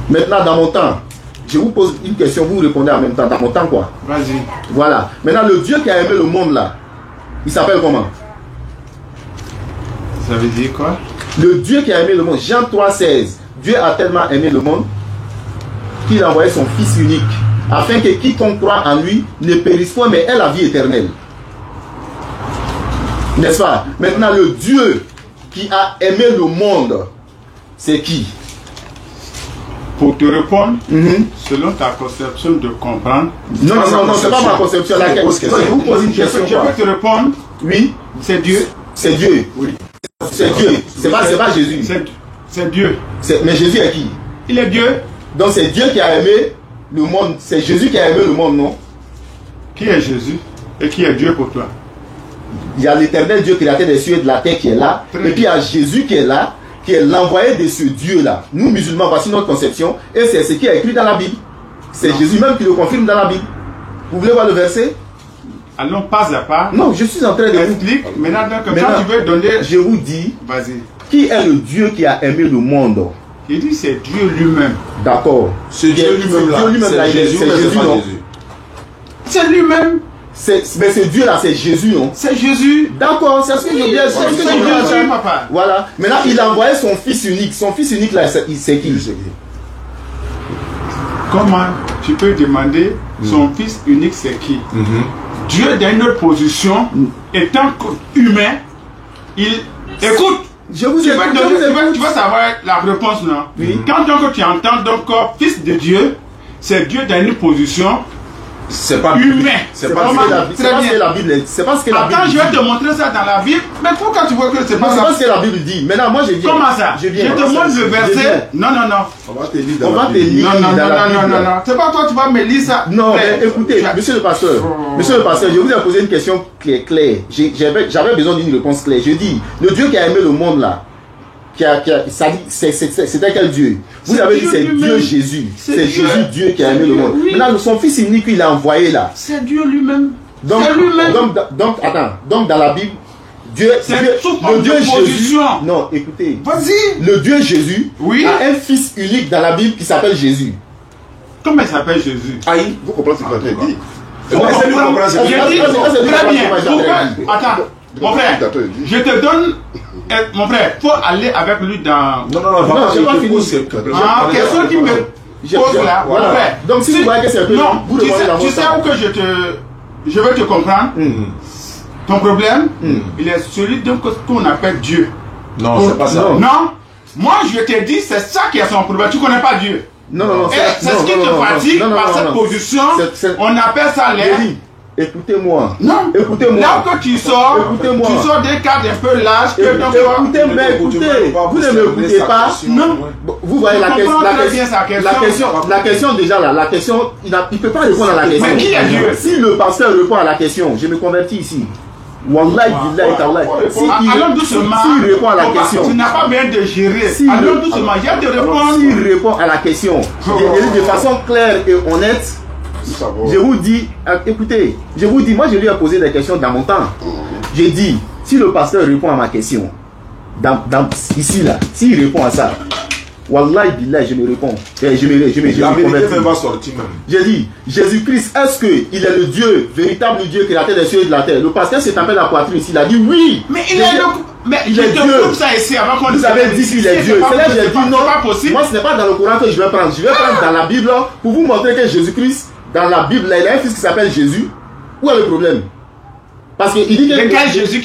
Maintenant, dans mon temps, je vous pose une question, vous répondez en même temps. Dans mon temps, quoi? Vas-y. Voilà. Maintenant, le Dieu qui a aimé le monde, là, il s'appelle comment? Ça veut dire quoi? Le Dieu qui a aimé le monde, Jean 3,16. Dieu a tellement aimé le monde qu'il a envoyé son Fils unique afin que quiconque croit en lui ne périsse point, mais ait la vie éternelle. N'est-ce pas? Maintenant, le Dieu qui a aimé le monde, c'est qui? Pour te répondre, selon ta conception de comprendre. Non, c'est pas ma conception. Je vous pose une question. Je peux te répondre. Oui. C'est Dieu. C'est Dieu. Oui. C'est Dieu. C'est pas Jésus. C'est Dieu. Mais Jésus est qui? Il est Dieu. Donc c'est Dieu qui a aimé le monde. C'est Jésus qui a aimé le monde, non? Qui est Jésus et qui est Dieu pour toi? Il y a l'éternel Dieu créateur des cieux et de la terre qui est là. Et puis il y a Jésus qui est là, qui est l'envoyé de ce Dieu-là. Nous, musulmans, voici notre conception. Et c'est ce qui est écrit dans la Bible. C'est Jésus même qui le confirme dans la Bible. Vous voulez voir le verset? Allons pas à pas. Non, je suis en train de expliquer. Maintenant, quand tu veux donner... Je vous dis, vas-y. Qui est le Dieu qui a aimé le monde? Il dit c'est Dieu lui-même. D'accord. C'est Dieu lui-même là. C'est Jésus, non? C'est lui-même. Mais ce Dieu-là, c'est Jésus, non? C'est Jésus. D'accord, c'est ce que je dis. C'est Jésus, papa. Voilà. Maintenant, il a envoyé son Fils unique. Son Fils unique, là, c'est qui? Comment tu peux demander son Fils unique, c'est qui? Dieu, dans une autre position, étant humain, il écoute. Tu vas savoir la réponse, non? Oui. Quand donc tu entends donc Fils de Dieu, c'est Dieu dans une position c'est pas humain. C'est pas ce que la Bible dit. C'est pas ce que la Bible dit. Attends, je vais te montrer ça dans la Bible. Mais pourquoi tu vois que c'est pas ça? C'est pas ce que la Bible dit. Maintenant, moi je viens. Comment ça? Je te montre le verset. Non. On va te lire dans la Bible. Non. C'est pas toi, tu vas me lire ça. Non, mais écoutez, monsieur le pasteur, je vous ai posé une question qui est claire. J'avais besoin d'une réponse claire. Je dis, le Dieu qui a aimé le monde là, c'était quel Dieu? Vous avez dit c'est Dieu Jésus. C'est Jésus Dieu qui a aimé le monde. Maintenant, son Fils unique, il a envoyé là. C'est Dieu lui-même. Donc, attends. Donc, dans la Bible, le Dieu Jésus. Non, écoutez. Vas-y. Le Dieu Jésus a un Fils unique dans la Bible qui s'appelle Jésus. Comment il s'appelle Jésus? Aïe, vous comprenez ce que j'ai dit? Très bien. Attends. Mon frère, je te donne. Mon frère, il faut aller avec lui dans. Non, je n'ai pas fini. Question qui me pose là. Mon frère. Donc, si vous voyez que c'est un peu. Non, tu sais où que je veux te comprendre. Ton problème, il est celui qu'on appelle Dieu. Non, c'est pas ça. Non. Moi, je te dis, c'est ça qui est son problème. Tu ne connais pas Dieu. Non. C'est ce qui te fatigue par cette position. On appelle ça l'air. Écoutez-moi. Non. Écoutez-moi. Là que tu sors, écoutez-moi. Tu sors d'un cadre un peu large. Écoutez, vous ne m'écoutez pas. Non. Vous voyez la question déjà là. La question, il ne peut pas répondre à la question. Mais qui est Dieu? Si le pasteur répond à la question, je me convertis ici. Wallahi, billahi, tallahi. Allons doucement. S'il répond à la question. Tu n'as pas bien de gérer. Allons doucement. Il y a des réponses. S'il répond à la question, de façon claire et honnête, je vous dis, écoutez, je vous dis, moi je lui ai posé des questions dans mon temps. J'ai dit, si le pasteur répond à ma question, ici là, s'il répond à ça, Wallahi billah, je me réponds. Je me convertis. J'ai dit, Jésus-Christ, est-ce qu'il est le Dieu, véritable Dieu, créateur des cieux et de la terre? Le pasteur s'est tapé la poitrine ici, il a dit oui. Mais il est le... Mais il est Dieu. Ça ici avant qu'on vous avez dit qu'il est Dieu. C'est là que j'ai dit non. Possible. Moi, ce n'est pas dans le Coran que je vais prendre. Je vais prendre dans la Bible pour vous montrer que Jésus-Christ, dans la Bible, il a un fils qui s'appelle Jésus. Où est le problème? Parce qu'il dit que... Quel Jésus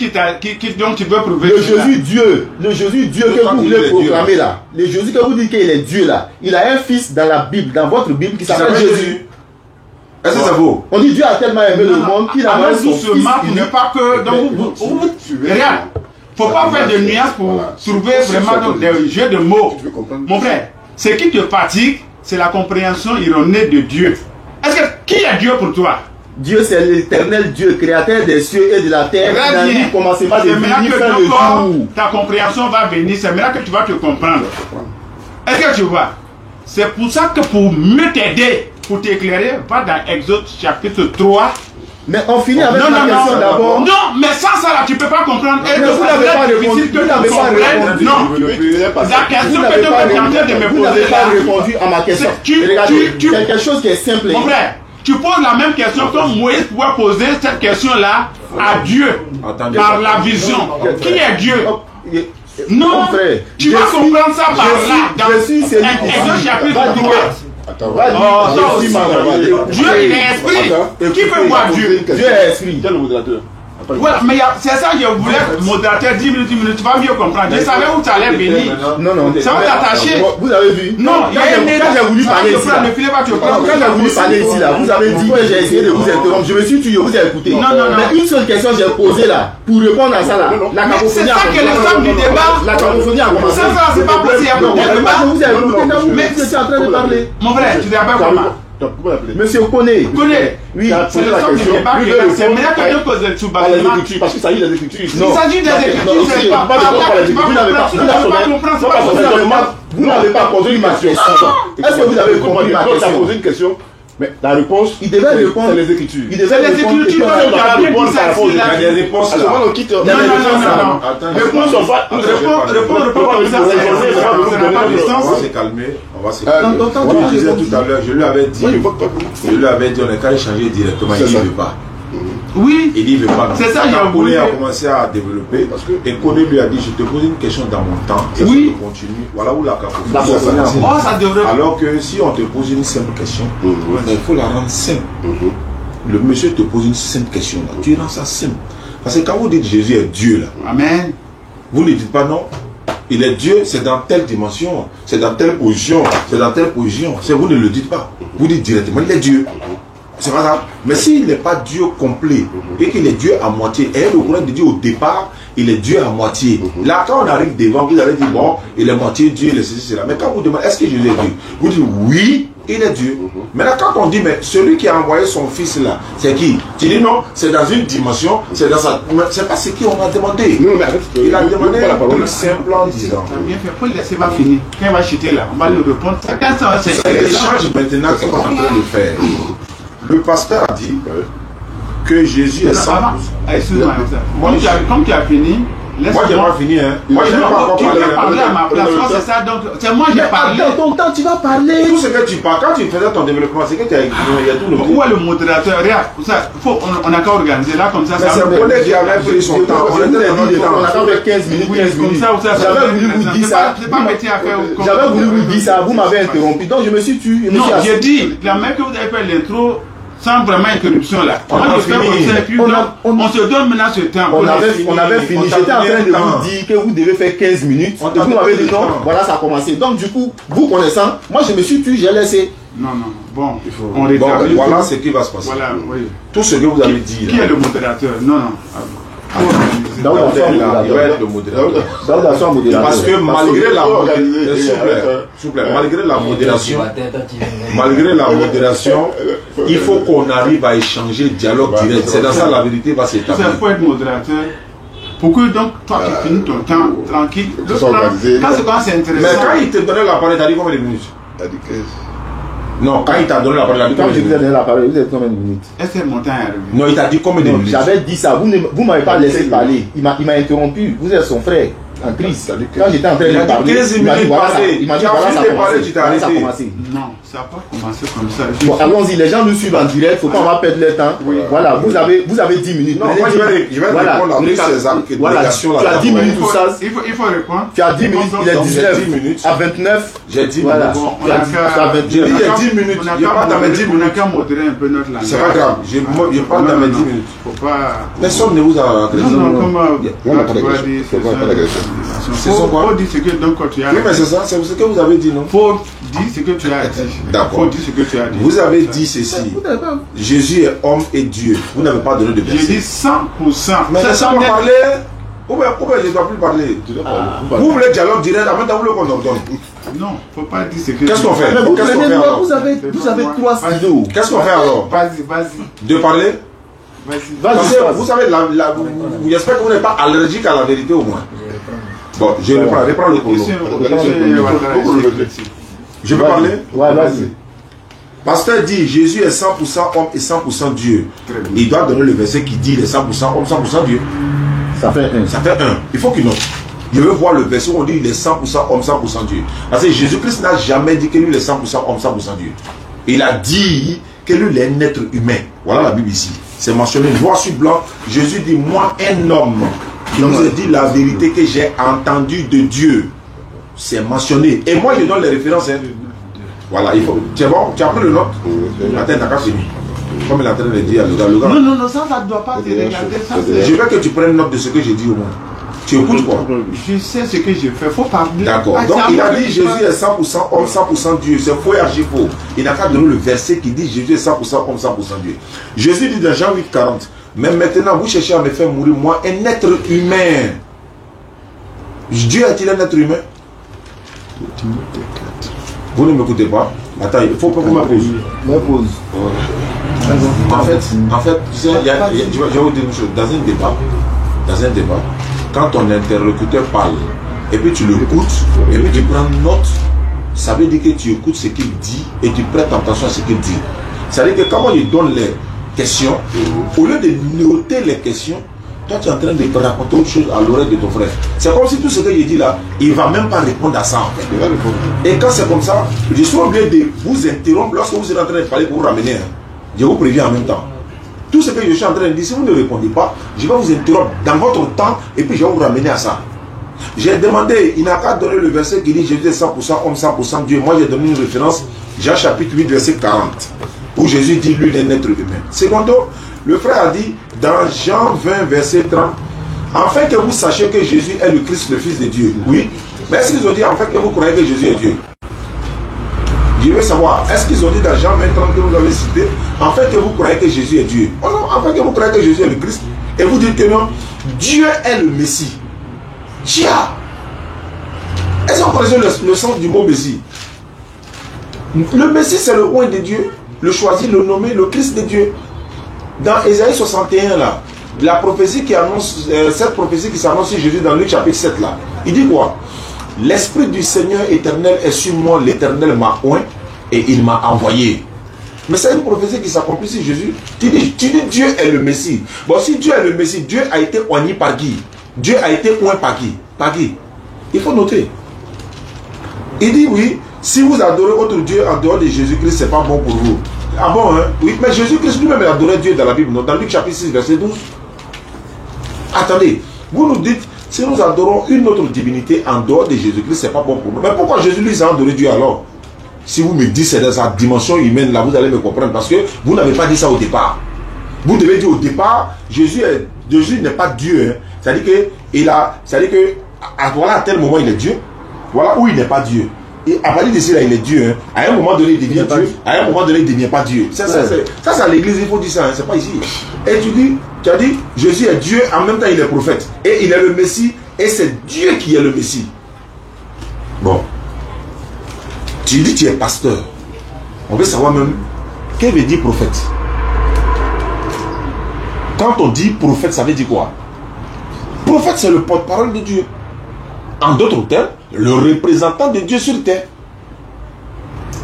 donc tu veux prouver? Le Jésus Dieu. Le Jésus Dieu que vous voulez proclamer là. Le Jésus que vous dites qu'il est Dieu là. Il a un fils dans la Bible, dans votre Bible, qui s'appelle Jésus. Est-ce que ça vaut? On dit Dieu a tellement aimé le monde qu'il a envoyé son fils. Il n'est pas que... Regarde. Il ne faut pas faire de nuances pour trouver vraiment des jeux de mots. Mon frère, ce qui te fatigue, c'est la compréhension erronée de Dieu. Est-ce que qui est Dieu pour toi? Dieu, c'est l'éternel Dieu, créateur des cieux et de la terre. Très bien. Commencement de venir faire le jour. Ta compréhension va venir, c'est maintenant que tu vas te comprendre. Est-ce que tu vois? C'est pour ça que pour mieux t'aider, pour t'éclairer, va dans Exode chapitre 3. Mais on finit avec la question d'abord. Non, mais sans ça là, tu ne peux pas comprendre. Et vous n'avez pas répondu. Vous n'avez pas répondu. Non. La question que tu es en train de me poser. Vous n'avez pas répondu à ma question. Regardez, quelque chose qui est simple. Mon frère, tu poses la même question que Moïse pouvait poser cette question-là à Dieu par la vision. Qui est Dieu? Non, tu vas comprendre ça par là. Dans Exode chapitre 3. Dieu il est esprit. Qui peut voir Dieu? Dieu est esprit. Voilà, mais c'est ça que je voulais, modérateur, 10 minutes, tu vas mieux comprendre. Je savais où tu allais venir. Non, ça va t'attacher. Vous avez vu? Non, quand j'ai voulu parler ici, quand j'ai voulu parler ici, là, vous avez dit que j'ai essayé de vous interrompre. Je me suis tué, vous avez écouté. Non. Mais une seule question j'ai posée là, pour répondre à ça là. La cacophonie a commencé. C'est ça que les femmes du débat. La cacophonie a commencé. Ça, c'est pas possible. Il y a beaucoup de débat. Vous avez écouté quand vous étiez en train de parler. Mon frère, tu t'appelles comment? Monsieur Koné. Oui, c'est le centre du débat qui est là. C'est meilleur que deux causes de Tchoubatima. Parce qu'il s'agit des Écritures. Il s'agit des Écritures, c'est pas vous n'avez pas posé ma question. Est-ce que vous avez compris ma question? posé une question, mais la réponse, il devait répondre. C'est les Écritures. Il devait répondre. Il y a des réponses là. Non. Réponse, on va se calmer. Je disais tout à l'heure, je lui avais dit, on est qu'à échanger directement, il n'y veut pas. Oui, il n'y veut pas. C'est ça, j'ai voulu. A commencé à développer parce que Koné lui a dit, je te pose une question dans mon temps. Oui. Continue. Voilà où la cacophonie. Ça devrait. Alors que si on te pose une simple question, il faut la rendre simple. Le monsieur te pose une simple question là, tu rends ça simple. Parce que quand vous dites Jésus est Dieu là, amen. Vous ne dites pas non. Il est Dieu, c'est dans telle dimension, c'est dans telle position, c'est dans telle position. Vous ne le dites pas. Vous dites directement, il est Dieu. C'est pas ça. Mais s'il n'est pas Dieu complet et qu'il est Dieu à moitié, et le Coran dit au départ, il est Dieu à moitié. Là, quand on arrive devant, vous allez dire, bon, il est moitié Dieu, il est ceci, cela. Mais quand vous demandez, est-ce que Jésus est Dieu? Vous dites, oui, il est Dieu. Maintenant, quand on dit, mais celui qui a envoyé son fils là, c'est qui? Tu dis non, c'est dans une dimension, c'est dans sa. C'est pas ce qu'on a demandé. Non, mais arrête, il a demandé un truc simple en disant. Bien fait, faut le laisser pas finir. Quand il va chuter là, on va lui répondre. C'est l'échange maintenant qu'on est en train de faire. Le pasteur a dit que Jésus est 100%. Excuse-moi, comme tu as fini, moi j'ai pas fini, hein. Moi j'ai pas encore parlé. Tu peux parler à ma place, c'est ça, donc c'est moi j'ai parlé. Dans ton temps, tu vas parler. Tout ce que tu parles, quand tu faisais ton développement, c'est que tu as écrit, il y a tout le monde. Où est le modérateur? Regarde, on n'a qu'à organiser là comme ça. C'est un collègue qui avait pris son temps. On a qu'à faire 15 minutes. J'avais voulu vous dire ça. C'est pas métier à faire. J'avais voulu vous dire ça, vous m'avez interrompu, donc je me suis tué. Non, j'ai dit, la même que vous avez fait l'intro, sans vraiment interruption là. On se donne maintenant ce temps. On avait fini. J'étais en train de vous dire que vous devez faire 15 minutes. Et vous m'avez dit non, voilà, ça a commencé. Donc du coup, vous connaissant, moi je me suis tué, j'ai laissé. Non. Bon, on rétablit. Voilà ce qui va se passer. Voilà, oui. Tout ce que vous avez dit. Qui est le modérateur? Non. Il va être le modérateur. Parce que malgré la modération, il faut qu'on arrive à échanger, dialogue direct. C'est dans ça la vérité va s'établir. Il faut être modérateur. Pour que donc toi tu finis ton temps tranquille. Quand c'est intéressant. Mais quand il te donnait la parole, t'as dit combien de minutes? Il a dit 15. Non, quand il t'a donné la parole, quand je vous ai donné la parole, vous êtes combien de minutes? Est-ce que mon temps est arrivé? Non, il t'a dit combien de minutes? J'avais dit ça, vous ne m'avez pas laissé parler. Il m'a interrompu. Vous êtes son frère en Christ. Quand j'étais en train de parler, il m'a dit voilà, ça a commencé. Non, ça n'a pas commencé comme ça. Bon, allons-y, les gens nous suivent en direct, il ne faut pas on va perdre le temps. Voilà, vous avez 10 minutes. Non, moi je vais répondre à toutes ces délégations là. Tu as 10 minutes pour ça. Il faut répondre. Tu as 10 minutes, il est 19 minutes. À 29, j'ai 10 minutes. Voilà. J'ai dit 10 minutes. Il n'y a pas dans mes 10 minutes. On n'a qu'à modérer un peu notre langage. C'est pas grave. Je parle dans mes 10 minutes. Faut pas. Personne ne vous a agressé. Non, comment. C'est ça. Faut dire ce que donc tu as. Oui, mais c'est ça, c'est ce que vous avez dit, non? Faut dire ce que tu as dit. D'accord. Faut dire ce que tu as dit. Vous avez dit ceci. Jésus est homme et Dieu. Vous n'avez pas donné de verset. J'ai dit 100%. Mais c'est ça, on parler. Pourquoi je ne dois plus parler? Vous voulez dialogue direct, avant vous voulez qu'on ordonne. Non, faut pas dire ce que. Qu'est-ce qu'on fait? Vous avez 3 stylos. Qu'est-ce qu'on fait alors? Vas-y. De parler? Vas-y. Vous savez, j'espère que vous n'êtes pas allergique à la vérité au moins. Bon, je reprends le chrono. Je peux parler? Ouais, vas-y. Pasteur dit Jésus est 100% homme et 100% Dieu. Il doit donner le verset qui dit il est 100% homme, 100% Dieu. Ça fait 1. Ça fait 1. Il faut qu'il note. Je veux voir le verset où on dit il est 100% homme, 100% Dieu. Parce que Jésus-Christ n'a jamais dit que lui il est 100% homme, 100% Dieu. Il a dit que lui il est un être humain. Voilà la Bible ici. C'est mentionné noir sur blanc. Jésus dit moi un homme. Je vous ai dit la vérité que j'ai entendue de Dieu. C'est mentionné. Et moi je donne les références. Hein. Voilà, il faut. Tu es bon? Tu as pris le note? Attends, t'as qu'à finir. Comme il est en train de dire à le gars. Non, ça ne doit pas te regarder. Ça, je veux que tu prennes note de ce que j'ai dit au moins. Tu écoutes quoi? Je sais ce que j'ai fait. Faut parler. D'accord. Donc il a dit Jésus est 100% homme, 100% Dieu. C'est faux et archi faux. Il n'a qu'à donner le verset qui dit Jésus est 100% homme, 100% Dieu. Jésus dit dans Jean 8,40. Mais maintenant vous cherchez à me faire mourir, moi, un être humain. Dieu est-il un être humain? Vous ne m'écoutez pas? Attends, il faut pas que vous me posez. En fait, tu sais, je vais vous dire une chose. Dans un débat, quand ton interlocuteur parle, et puis tu l'écoutes, et puis tu prends note, ça veut dire que tu écoutes ce qu'il dit et tu prêtes attention à ce qu'il dit. C'est-à-dire que quand il donne les questions, au lieu de noter les questions, toi tu es en train de raconter autre chose à l'oreille de ton frère. C'est comme si tout ce que j'ai dit là, il ne va même pas répondre à ça en fait. Et quand c'est comme ça, je suis obligé de vous interrompre lorsque vous êtes en train de parler pour vous ramener. Je vous préviens en même temps. Tout ce que je suis en train de dire, si vous ne répondez pas, je vais vous interrompre dans votre temps et puis je vais vous ramener à ça. J'ai demandé, il n'a qu'à donner le verset qui dit Jésus est 100% homme, 100% Dieu. Moi j'ai donné une référence, Jean chapitre 8, verset 40, où Jésus dit lui est un être humain. Secondo, le frère a dit dans Jean 20, verset 30, afin que vous sachiez que Jésus est le Christ, le Fils de Dieu. Oui, mais est-ce qu'ils ont dit en fait que vous croyez que Jésus est Dieu? Je veux savoir, est-ce qu'ils ont dit dans Jean 20, 30 que vous avez cité, en fait que vous croyez que Jésus est Dieu? Oh non, en fait que vous croyez que Jésus est le Christ. Et vous dites que non, Dieu est le Messie. Chia. Est-ce qu'on connaît le sens du mot Messie? Le Messie c'est le roi de Dieu, le choisi, le nommé, le Christ de Dieu. Dans Ésaïe 61 là, la prophétie qui annonce, cette prophétie qui s'annonce sur Jésus dans Luc chapitre 7 là, il dit quoi? L'Esprit du Seigneur éternel est sur moi, l'Éternel m'a oint et il m'a envoyé. Mais c'est une prophétie qui s'accomplit sur Jésus. Tu dis Dieu est le Messie. Bon, si Dieu est le Messie, Dieu a été oigné par qui? Dieu a été oint par qui? Par qui? Il faut noter. Il dit oui, si vous adorez autre Dieu en dehors de Jésus-Christ, c'est pas bon pour vous. Ah bon, hein? Oui, mais Jésus-Christ lui-même adorait Dieu dans la Bible, non? Dans Luc chapitre 6, verset 12. Attendez, vous nous dites, si nous adorons une autre divinité en dehors de Jésus-Christ, c'est pas bon pour nous. Mais pourquoi Jésus lui a adoré Dieu alors? si vous me dites c'est dans sa dimension humaine, là, vous allez me comprendre. Parce que vous n'avez pas dit ça au départ. Vous devez dire au départ, Jésus n'est pas Dieu. Hein. C'est-à-dire que, voilà, à tel moment, il est Dieu. Voilà où il n'est pas Dieu. Et à partir d'ici, là, il est Dieu. Hein. À un moment donné, il devient Dieu. À un moment donné, il ne devient pas Dieu. Ça c'est à l'église, il faut dire ça. Hein. C'est pas ici. Et tu as dit, Jésus est Dieu, en même temps, il est prophète. Et il est le Messie. Et c'est Dieu qui est le Messie. Bon. Tu dis tu es pasteur. On veut savoir même, qu'est-ce que veut dire prophète? Quand on dit prophète, ça veut dire quoi? Prophète, c'est le porte-parole de Dieu. En d'autres termes, le représentant de Dieu sur terre.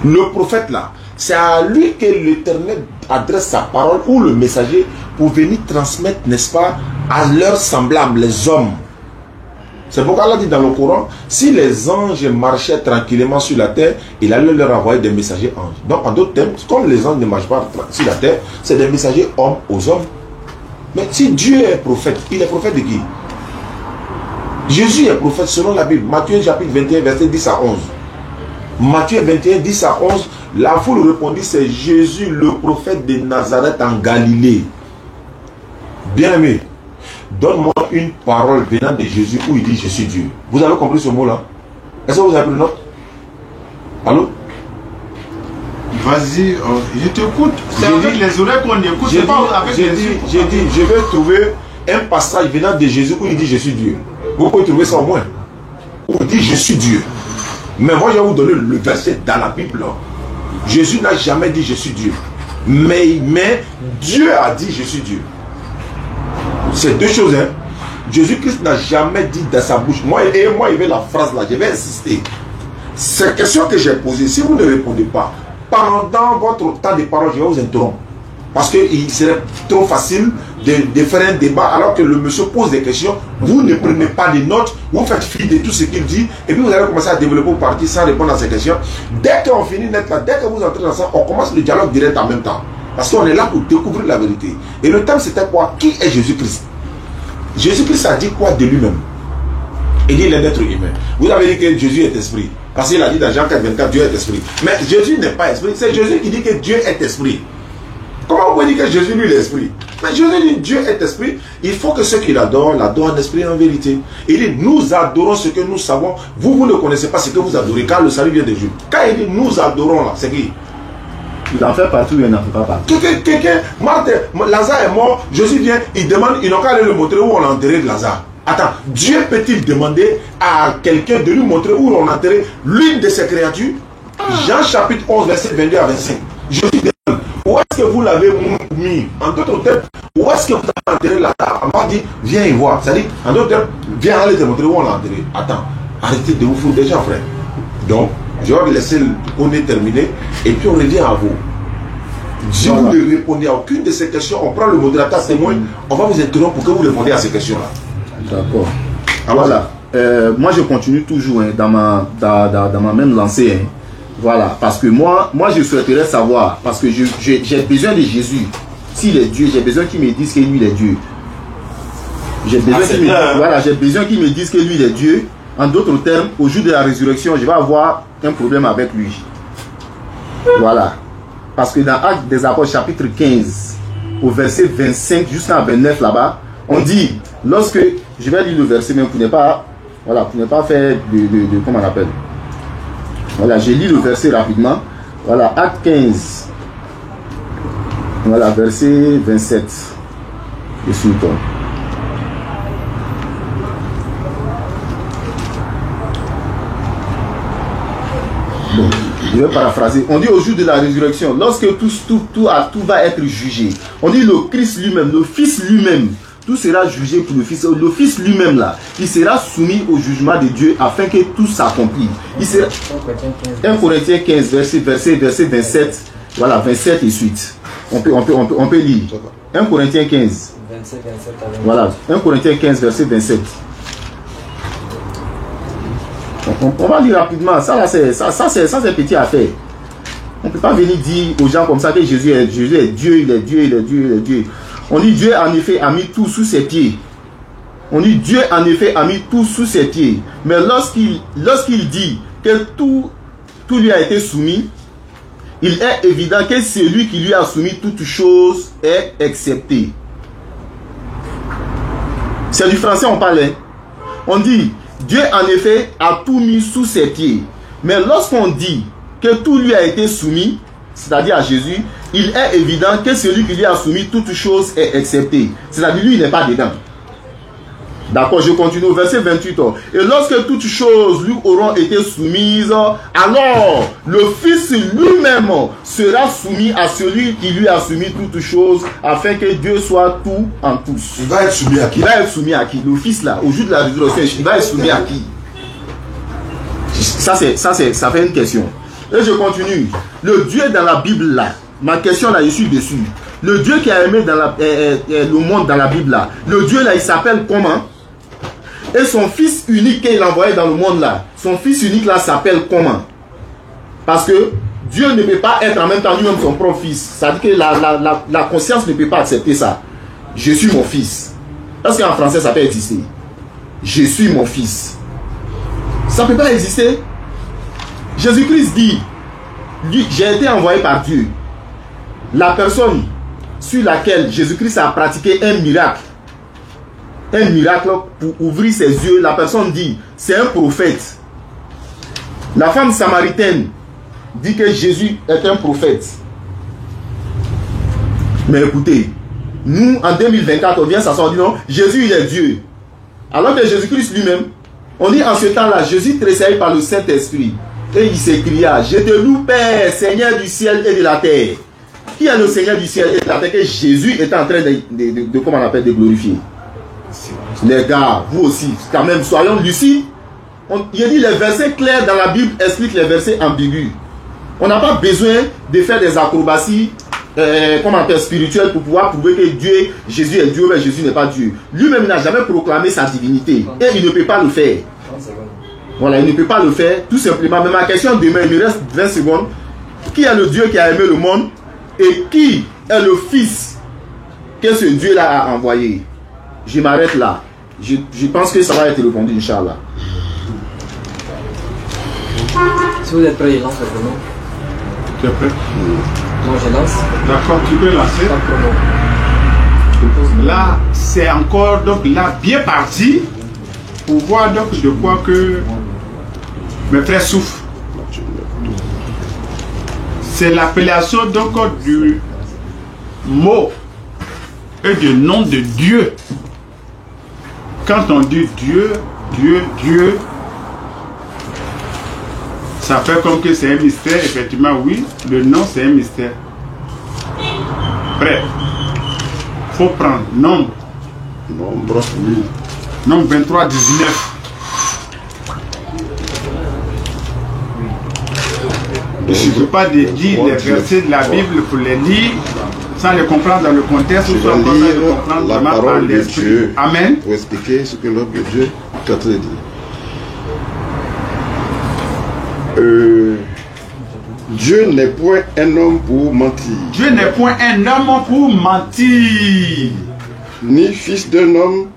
Le prophète là, c'est à lui que l'Éternel adresse sa parole ou le messager pour venir transmettre, n'est-ce pas, à leurs semblables, les hommes. C'est pourquoi Allah dit dans le Coran, si les anges marchaient tranquillement sur la terre, il allait leur envoyer des messagers anges. Donc en d'autres termes, comme les anges ne marchent pas sur la terre, c'est des messagers hommes aux hommes. Mais si Dieu est prophète, il est prophète de qui? Jésus est prophète selon la Bible. Matthieu chapitre 21, verset 10 à 11. Matthieu 21, 10 à 11, la foule répondit, c'est Jésus le prophète de Nazareth en Galilée. Bien aimé, donne-moi une parole venant de Jésus où il dit je suis Dieu. Vous avez compris ce mot-là? Est-ce que vous avez pris note? Allô? Vas-y, je t'écoute. C'est avec les oreilles qu'on écoute. J'ai dit, je vais trouver un passage venant de Jésus où il dit je suis Dieu. Vous pouvez trouver ça au moins. Où il dit je suis Dieu. Mais moi je vais vous donner le verset dans la Bible. Jésus n'a jamais dit je suis Dieu. Mais Dieu a dit je suis Dieu. C'est deux choses. Hein. Jésus-Christ n'a jamais dit dans sa bouche. Moi, il veut la phrase là. Je vais insister. Ces questions que j'ai posées, si vous ne répondez pas, pendant votre temps de parole, je vais vous interrompre. Parce qu'il serait trop facile de faire un débat alors que le monsieur pose des questions. Vous ne prenez pas de notes, vous faites fi de tout ce qu'il dit et puis vous allez commencer à développer vos parties sans répondre à ces questions. Dès qu'on finit d'être là, dès que vous entrez dans ça, on commence le dialogue direct en même temps. Parce qu'on est là pour découvrir la vérité. Et le thème c'était quoi? Qui est Jésus-Christ? Jésus-Christ a dit quoi de lui-même? Il dit il est d'être humain. Vous avez dit que Jésus est esprit. Parce qu'il a dit dans Jean 4, 24, Dieu est esprit. Mais Jésus n'est pas esprit. C'est Jésus qui dit que Dieu est esprit. Comment vous pouvez dire que Jésus lui est esprit? Mais Jésus dit Dieu est esprit. Il faut que ceux qui l'adorent en esprit et en vérité. Il dit nous adorons ce que nous savons. Vous ne connaissez pas ce que vous adorez car le salut vient de Dieu. Quand il dit nous adorons là, c'est qui? Il en fait partout, il n'en fait pas partout. Lazare est mort, Jésus vient, il demande, ils n'ont qu'à aller le montrer où on a enterré de Lazare. Attends, Dieu peut-il demander à quelqu'un de lui montrer où on a enterré l'une de ses créatures? Jean chapitre 11, verset 22 à 25. Jésus demande, où est-ce que vous l'avez mis? En d'autres termes, où est-ce que vous avez enterré Lazare? On va dire, viens y voir. C'est-à-dire, en d'autres termes, viens aller te montrer où on l'a enterré. Attends, arrêtez de vous foutre des gens, frère. Donc, je vais vous laisser qu'on ait terminé et puis on revient à vous. Si vous ne répondez à aucune de ces questions, on prend le modérateur témoin, on va vous interrompre pour que vous répondiez à ces questions-là. D'accord. Voilà. Moi, je continue toujours hein, dans ma même lancée. Hein. Voilà. Parce que moi, je souhaiterais savoir, parce que j'ai besoin de Jésus. S'il est Dieu, j'ai besoin qu'il me dise que lui, il est Dieu. J'ai besoin qu'il me dise que lui, il est Dieu. En d'autres termes, au jour de la résurrection, je vais avoir un problème avec lui. Voilà. Parce que dans Actes des Apôtres, chapitre 15, au verset 25 jusqu'à 29 là-bas, on dit, lorsque, je vais lire le verset, mais pour ne pas faire de comment on appelle. Voilà, je lis le verset rapidement. Voilà, Acte 15. Voilà, verset 27. Je suis toi. Bon, je vais paraphraser. On dit au jour de la résurrection, lorsque tout va être jugé, on dit le Christ lui-même, le Fils lui-même, tout sera jugé pour le Fils. Le Fils lui-même là, il sera soumis au jugement de Dieu afin que tout s'accomplisse. Il sera 1 Corinthiens 15, verset 27, voilà, 27 et suite. On peut lire. 1 Corinthiens 15. Voilà, 1 Corinthiens 15, verset 27. On va lire rapidement. Ça c'est petit affaire. On ne peut pas venir dire aux gens comme ça que Jésus est Dieu, il est Dieu, il est Dieu, il est Dieu. On dit Dieu en effet a mis tout sous ses pieds. On dit Dieu en effet a mis tout sous ses pieds. Mais lorsqu'il dit que tout tout lui a été soumis, il est évident que celui qui lui a soumis toutes choses est accepté. C'est du français on parle. On dit, Dieu en effet a tout mis sous ses pieds. Mais lorsqu'on dit que tout lui a été soumis, c'est-à-dire à Jésus, il est évident que celui qui lui a soumis toutes choses est accepté. C'est-à-dire lui, il n'est pas dedans. D'accord, je continue au verset 28. Et lorsque toutes choses lui auront été soumises, alors le Fils lui-même sera soumis à celui qui lui a soumis toutes choses, afin que Dieu soit tout en tous. Il va être soumis à qui? Il va être soumis à qui? Le Fils là, au jour de la résurrection, il va être soumis à qui? Ça fait une question. Et je continue. Le Dieu dans la Bible là, ma question là, je suis dessus. Le Dieu qui a aimé dans le monde dans la Bible là, le Dieu là, il s'appelle comment? Et son fils unique qu'il a envoyé dans le monde là, son fils unique là s'appelle comment? Parce que Dieu ne peut pas être en même temps lui-même son propre fils. Ça veut dire que la conscience ne peut pas accepter ça. Je suis mon fils. Est-ce qu'en français ça peut exister? Je suis mon fils. Ça ne peut pas exister. Jésus-Christ dit, j'ai été envoyé par Dieu. La personne sur laquelle Jésus-Christ a pratiqué un miracle pour ouvrir ses yeux, la personne dit, c'est un prophète. La femme samaritaine dit que Jésus est un prophète. Mais écoutez, nous en 2024, on vient s'asseoir, on dit non, Jésus il est Dieu. Alors que Jésus-Christ lui-même, on dit en ce temps-là, Jésus tressaillé par le Saint-Esprit. Et il s'écria, je te loue Père, Seigneur du ciel et de la terre. Qui est le Seigneur du ciel et de la terre que Jésus est en train de comment on appelle, de glorifier? Les gars, vous aussi, quand même, soyons lucides. Il a dit les versets clairs dans la Bible expliquent les versets ambigus. On n'a pas besoin de faire des acrobaties comment on appelle, spirituelles pour pouvoir prouver que Dieu, Jésus est Dieu, mais Jésus n'est pas Dieu. Lui-même n'a jamais proclamé sa divinité. Et il ne peut pas le faire. Voilà, il ne peut pas le faire, tout simplement. Mais ma question demain, il me reste 20 secondes. Qui est le Dieu qui a aimé le monde? Et qui est le Fils que ce Dieu-là a envoyé? Je m'arrête là. Je pense que ça va être répondu, Inch'Allah. Si vous êtes prêt, je lance le pronom. Tu es prêt? Non, je lance. D'accord, tu peux lancer. Là, c'est encore donc là bien parti pour voir donc de quoi que mes frères souffrent. C'est l'appellation donc du mot et du nom de Dieu. Quand on dit Dieu, Dieu, Dieu, ça fait comme que c'est un mystère. Effectivement, oui, le nom c'est un mystère. Prêt? Faut prendre nombre. Nombre, oui. Nombre 23, 19. Je ne peux pas dire les versets de la Bible pour les lire sans les comprendre dans le contexte ou sans les comprendre la vraiment parole dans de l'esprit. Dieu. Amen. Pour expliquer ce que l'homme de Dieu est en train de dire. Dieu n'est point un homme pour mentir. Dieu n'est point un homme pour mentir. Ni fils d'un homme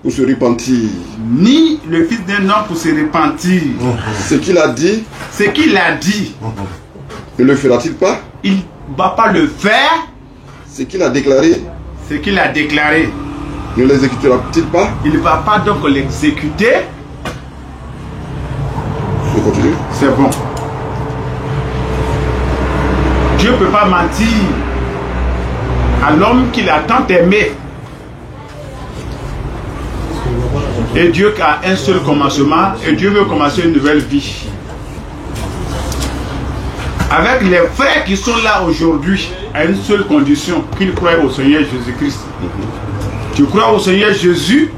pour se repentir. Ni le fils d'un homme pour se repentir. Ce qu'il a dit. Ce qu'il a dit. Ne le fera-t-il pas? Il ne va pas le faire. Ce qu'il a déclaré. Ce qu'il a déclaré. Ne l'exécutera-t-il pas? Il ne va pas donc l'exécuter. Je continue. C'est bon. Dieu ne peut pas mentir à l'homme qu'il a tant aimé. Et Dieu a un seul commencement et Dieu veut commencer une nouvelle vie. Avec les frères qui sont là aujourd'hui, à une seule condition, qu'ils croient au Seigneur Jésus-Christ. Tu crois au Seigneur Jésus,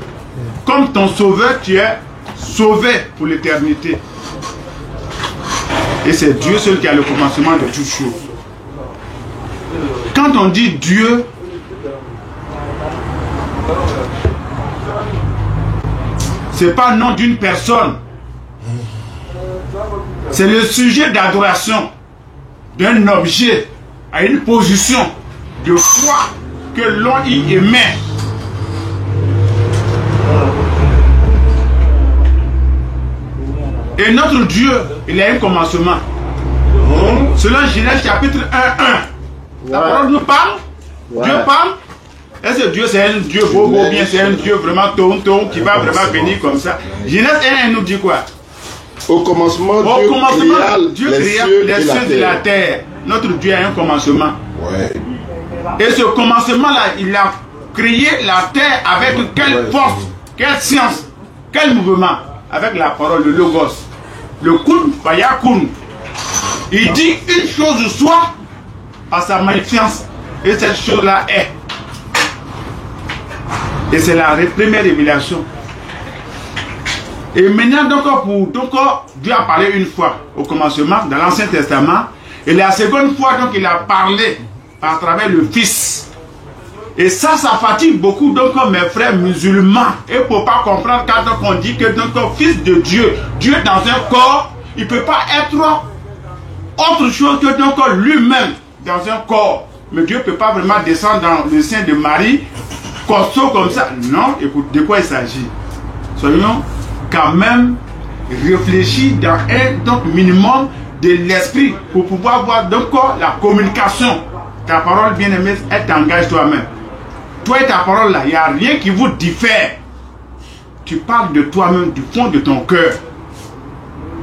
comme ton sauveur, tu es sauvé pour l'éternité. Et c'est Dieu seul qui a le commencement de toutes choses. Quand on dit Dieu, c'est pas le nom d'une personne. C'est le sujet d'adoration d'un objet à une position de foi que l'on y émet. Et notre Dieu, il a un commencement. Selon Genèse chapitre 1:1. La parole nous parle. Dieu parle. Est-ce que Dieu c'est un Dieu beau bien c'est un Dieu vraiment ton qui va vraiment venir comme ça? Genèse 1:1 nous dit quoi? Au commencement, Dieu créa les cieux et la terre. Notre Dieu a un commencement. Ouais. Et ce commencement-là, il a créé la terre avec quelle force, quelle science, quel mouvement? Avec la parole de Logos. Le kun, Fayakun. Il dit une chose soit à sa magnificence. Et cette chose-là est. Et c'est la première révélation. Et maintenant, Dieu a parlé une fois au commencement, dans l'Ancien Testament. Et la seconde fois, donc, il a parlé à travers le Fils. Et ça fatigue beaucoup, donc, mes frères musulmans. Et pour ne pas comprendre quand on dit que, donc, Fils de Dieu, Dieu dans un corps, il ne peut pas être autre chose que, donc, lui-même dans un corps. Mais Dieu ne peut pas vraiment descendre dans le sein de Marie, costaud comme ça. Non, écoute, de quoi il s'agit? Soyons quand même réfléchis dans un minimum de l'esprit pour pouvoir voir donc la communication. Ta parole bien-aimée, elle t'engage toi-même. Toi et ta parole là, il n'y a rien qui vous diffère. Tu parles de toi-même, du fond de ton cœur.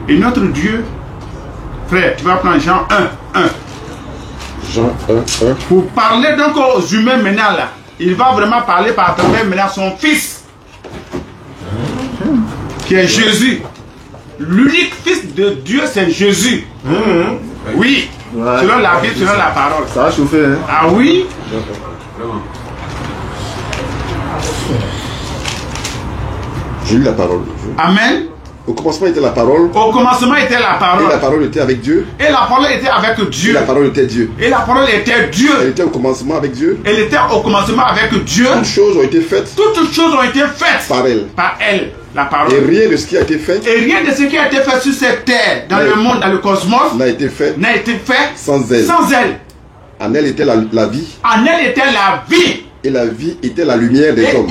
Et notre Dieu, frère, tu vas prendre Jean 1:1. Jean 1:1. Pour parler donc aux humains maintenant là, il va vraiment parler par travers maintenant son Fils, qui est Jésus. L'unique Fils de Dieu, c'est Jésus. Oui, selon la Bible, selon la parole. Ça a chauffé, hein? Ah oui? J'ai lu la parole. Amen. Au commencement était la parole. Au commencement était la parole. Et la parole était avec Dieu. Et la parole était avec Dieu. Et la parole était Dieu. Et la parole était Dieu. Elle était au commencement avec Dieu. Elle était au commencement avec Dieu. Toutes choses ont été faites. Toutes choses ont été faites par elle. Par elle, la parole. Et rien de ce qui a été fait. Et rien de ce qui a été fait sur cette terre, dans le monde, dans le cosmos, n'a été fait. N'a été fait sans elle. Sans elle. En elle était la vie. En elle était la vie. Et la vie était la lumière des hommes.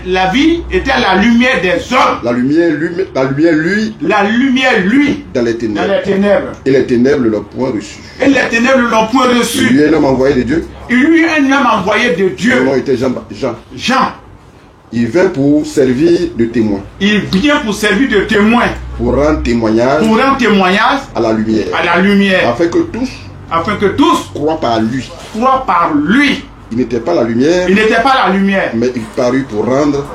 La vie était la lumière des hommes. La lumière, lui. La lumière, lui. Dans les ténèbres. Dans les ténèbres. Et les ténèbres ne l'ont point reçu. Et les ténèbres ne l'ont point reçu. Il lui est un homme envoyé de Dieu. Il lui est un homme envoyé de Dieu. Son nom était Jean. Il vint pour servir de témoin. Il vient pour servir de témoin. Pour rendre témoignage. Pour rendre témoignage. À la lumière. À la lumière. Afin que tous. Croient par lui. Croient par lui. Il n'était pas la lumière. Il n'était pas la lumière. Mais il parut pour rendre.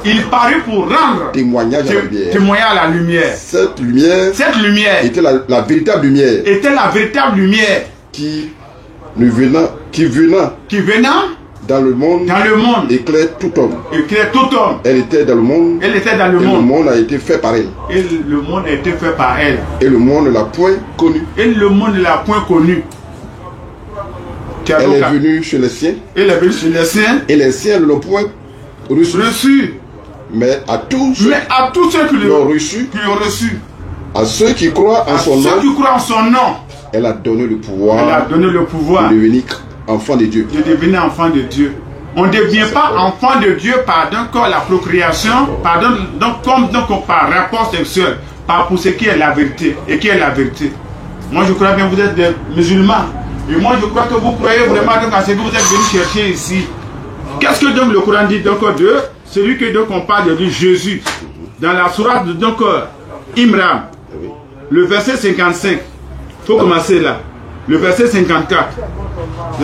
Témoignage à la lumière. Témoignage à la lumière. Cette lumière. Était la véritable lumière. Était la véritable lumière. Qui venant. Dans le monde. Éclaire tout homme. Elle était dans le monde. Et le monde a été fait par elle. Et le monde a été fait par elle. Et le monde ne l'a point connue. Elle est venue chez les siens. Et les siens ne l'ont point reçu. Mais à tous ceux qui l'ont reçu. À ceux qui croient en son nom. Elle a donné le pouvoir. De devenir enfant de Dieu. On ne devient pas enfant de Dieu par la procréation, par rapport sexuel, pour ce qui est la vérité. Et qui est la vérité? Moi je crois bien que vous êtes des musulmans. Et moi je crois que vous croyez vraiment à ce que vous êtes venu chercher ici. Qu'est-ce que donc le Coran dit de celui que donc on parle de Jésus dans la sourate de Imran, le verset 55. Il faut commencer là. Le verset 54.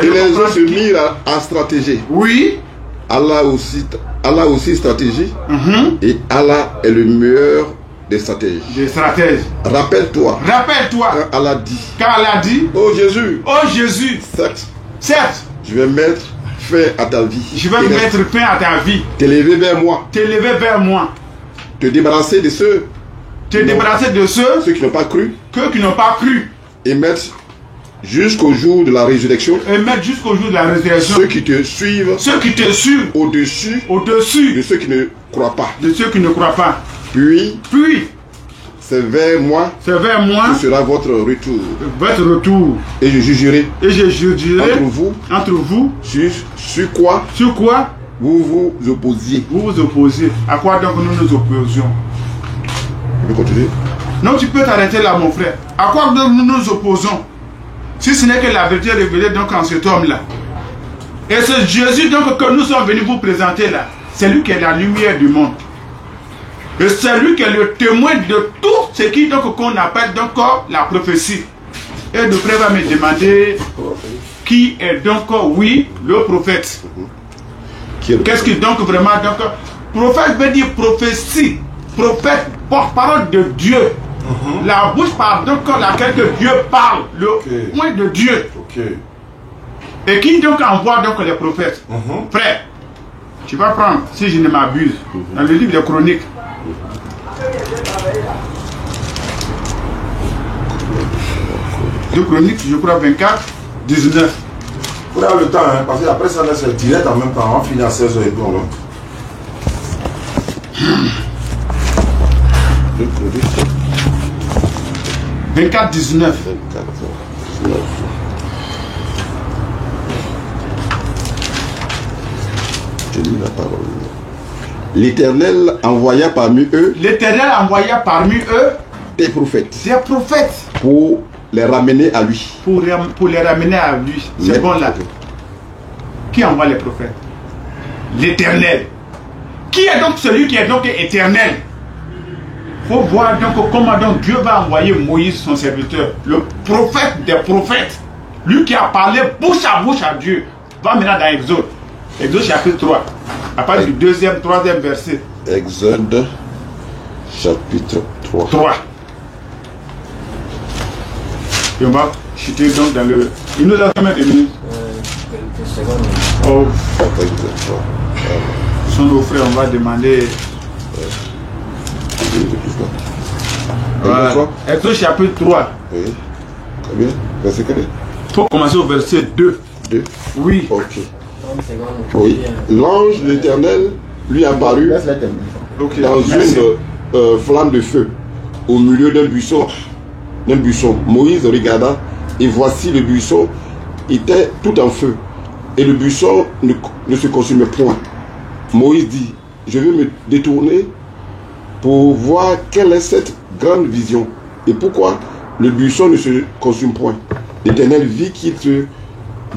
Et les gens se mirent à stratégie. Oui. Allah aussi stratégie. Et Allah est le meilleur des stratèges. Rappelle-toi. Car Allah dit. Oh Jésus. Certes. Je vais mettre fin à ta vie. T'élever vers moi. Te débarrasser de ceux. Ceux qui n'ont pas cru. Et mettre jusqu'au jour de la résurrection. Ceux qui te suivent. Au-dessus. De ceux qui ne croient pas. Puis. C'est vers moi. Que sera votre retour. Et je jugerai. Entre vous. Sur quoi. Vous vous opposiez. À quoi donc nous nous opposions? Je vais continuer. Non, tu peux t'arrêter là, mon frère. À quoi nous nous opposons? Si ce n'est que la vérité révélée donc en cet homme-là. Et c'est Jésus donc que nous sommes venus vous présenter là. C'est lui qui est la lumière du monde. Et c'est lui qui est le témoin de tout ce qui donc qu'on appelle donc la prophétie. Et le frère va me demander qui est donc, oui, le prophète. Qu'est-ce qui donc vraiment donc prophète veut dire prophétie. Prophète, porte-parole de Dieu. La bouche par donc laquelle que Dieu parle, le point de Dieu. Et qui donc envoie donc les prophètes? Frère, tu vas prendre, si je ne m'abuse, dans le livre des Chroniques. De Chroniques, je crois 24, 19. Vous avez le temps, hein, parce qu'après ça, c'est direct en même temps. On va finir à 16h et bon. 24, 19. Je lis la parole. L'Éternel envoya parmi eux. L'Éternel envoya parmi eux des prophètes. Des prophètes. Pour les ramener à lui. Pour les ramener à lui. C'est bon là. Qui envoie les prophètes? L'Éternel. Qui est donc celui qui est donc éternel? Il faut voir donc comment donc Dieu va envoyer Moïse, son serviteur, le prophète des prophètes. Lui qui a parlé bouche à Dieu. Va maintenant dans Exode. Exode chapitre 3. À partir du 2e, 3e verset. Exode chapitre 3. Et on va chuter donc dans le... Il nous a combien de minutes? Quelques secondes. Oh. Son nos frères, on va demander... Voilà. Exode chapitre 3. Oui. Combien? Verset quel? Il faut commencer au verset 2. 2. Oui. Ok. Oui. L'ange de l'Éternel lui apparut dans une flamme de feu au milieu d'un buisson. Moïse regarda et voici le buisson était tout en feu et le buisson ne se consumait point. Moïse dit: je vais me détourner pour voir quelle est cette grande vision et pourquoi le buisson ne se consume point. L'Éternel vit qu'il se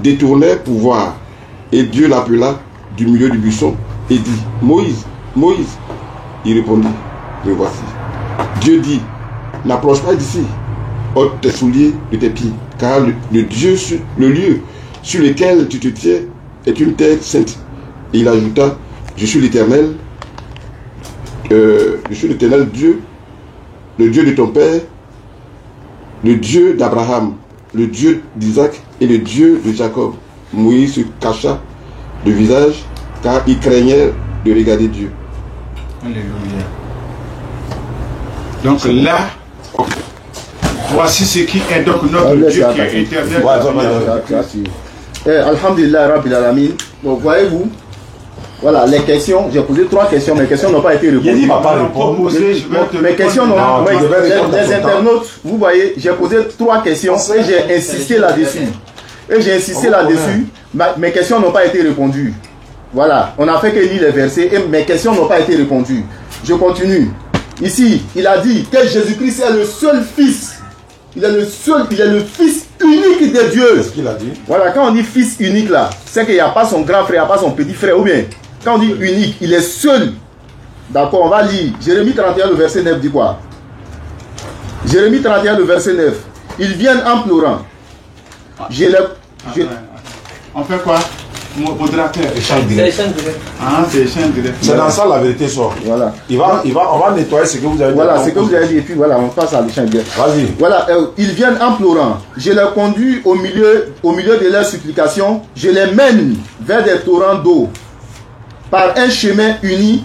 détournait pour voir. Et Dieu l'appela du milieu du buisson et dit: Moïse, Moïse. Il répondit: me voici. Dieu dit: n'approche pas d'ici, ôte tes souliers de tes pieds, car le lieu sur lequel tu te tiens est une terre sainte. Et il ajouta: je suis l'Éternel, Dieu, le Dieu de ton père, le Dieu d'Abraham, le Dieu d'Isaac et le Dieu de Jacob. Moïse se cacha le visage car il craignait de regarder Dieu. Alléluia. Donc là, voici ce qui est donc notre Dieu qui est éternel. Alhamdulillah Rabbil Alamin. Donc voyez-vous, voilà les questions. J'ai posé 3 questions, mes questions n'ont pas été répondues. Il va pas répondre. Mes questions n'ont pas été répondues. Les internautes, vous voyez, j'ai posé 3 questions et j'ai insisté là-dessus. Mes questions n'ont pas été répondues. Voilà, on n'a fait que lire les versets et mes questions n'ont pas été répondues. Je continue. Ici, il a dit que Jésus-Christ est le seul Fils. Il est le Fils unique de Dieu. C'est ce qu'il a dit. Voilà, quand on dit Fils unique là, c'est qu'il n'y a pas son grand frère, il n'y a pas son petit frère. Ou bien, quand on dit unique, il est seul. D'accord, on va lire. Jérémie 31, le verset 9 dit quoi? Jérémie 31, le verset 9. Ils viennent en pleurant. On fait quoi? Modérateur. Échange direct. Ah, c'est échange direct. C'est dans ça la vérité sort. Voilà. On va nettoyer ce que vous avez dit. Voilà, ce que vous avez dit. Et puis voilà, on passe à l'échange direct. Vas-y. Voilà, ils viennent en pleurant. Je les conduis au milieu de leurs supplications. Je les mène vers des torrents d'eau. Par un chemin uni,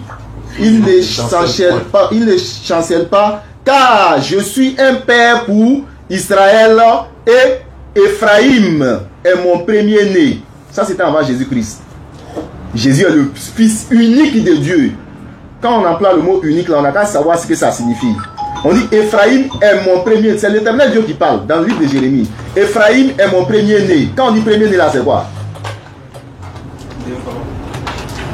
ils ne chancellent pas, car je suis un père pour Israël et Ephraïm est mon premier-né. Ça, c'était avant Jésus-Christ. Jésus est le Fils unique de Dieu. Quand on emploie le mot unique, là, on a qu'à savoir ce que ça signifie. On dit Ephraïm est mon premier. C'est l'Éternel Dieu qui parle dans le livre de Jérémie. Ephraïm est mon premier-né. Quand on dit premier-né, là, c'est quoi?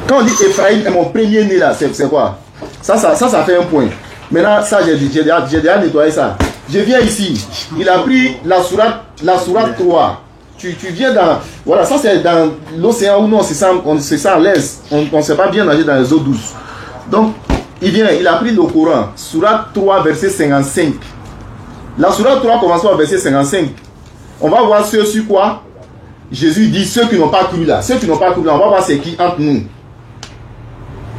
Quand on dit Ephraïm est mon premier-né, là, c'est quoi? Ça fait un point. Maintenant, ça, j'ai déjà nettoyé ça. Je viens ici. Il a pris la sourate 3. Tu viens dans... Voilà, ça c'est dans l'océan où nous on se sent à l'aise. On ne sait pas bien nager dans les eaux douces. Donc, il a pris le Coran. Sourate 3, verset 55. La sourate 3 commence par verset 55. On va voir ceux sur quoi Jésus dit ceux qui n'ont pas cru là. Ceux qui n'ont pas cru là, on va voir c'est qui entre nous.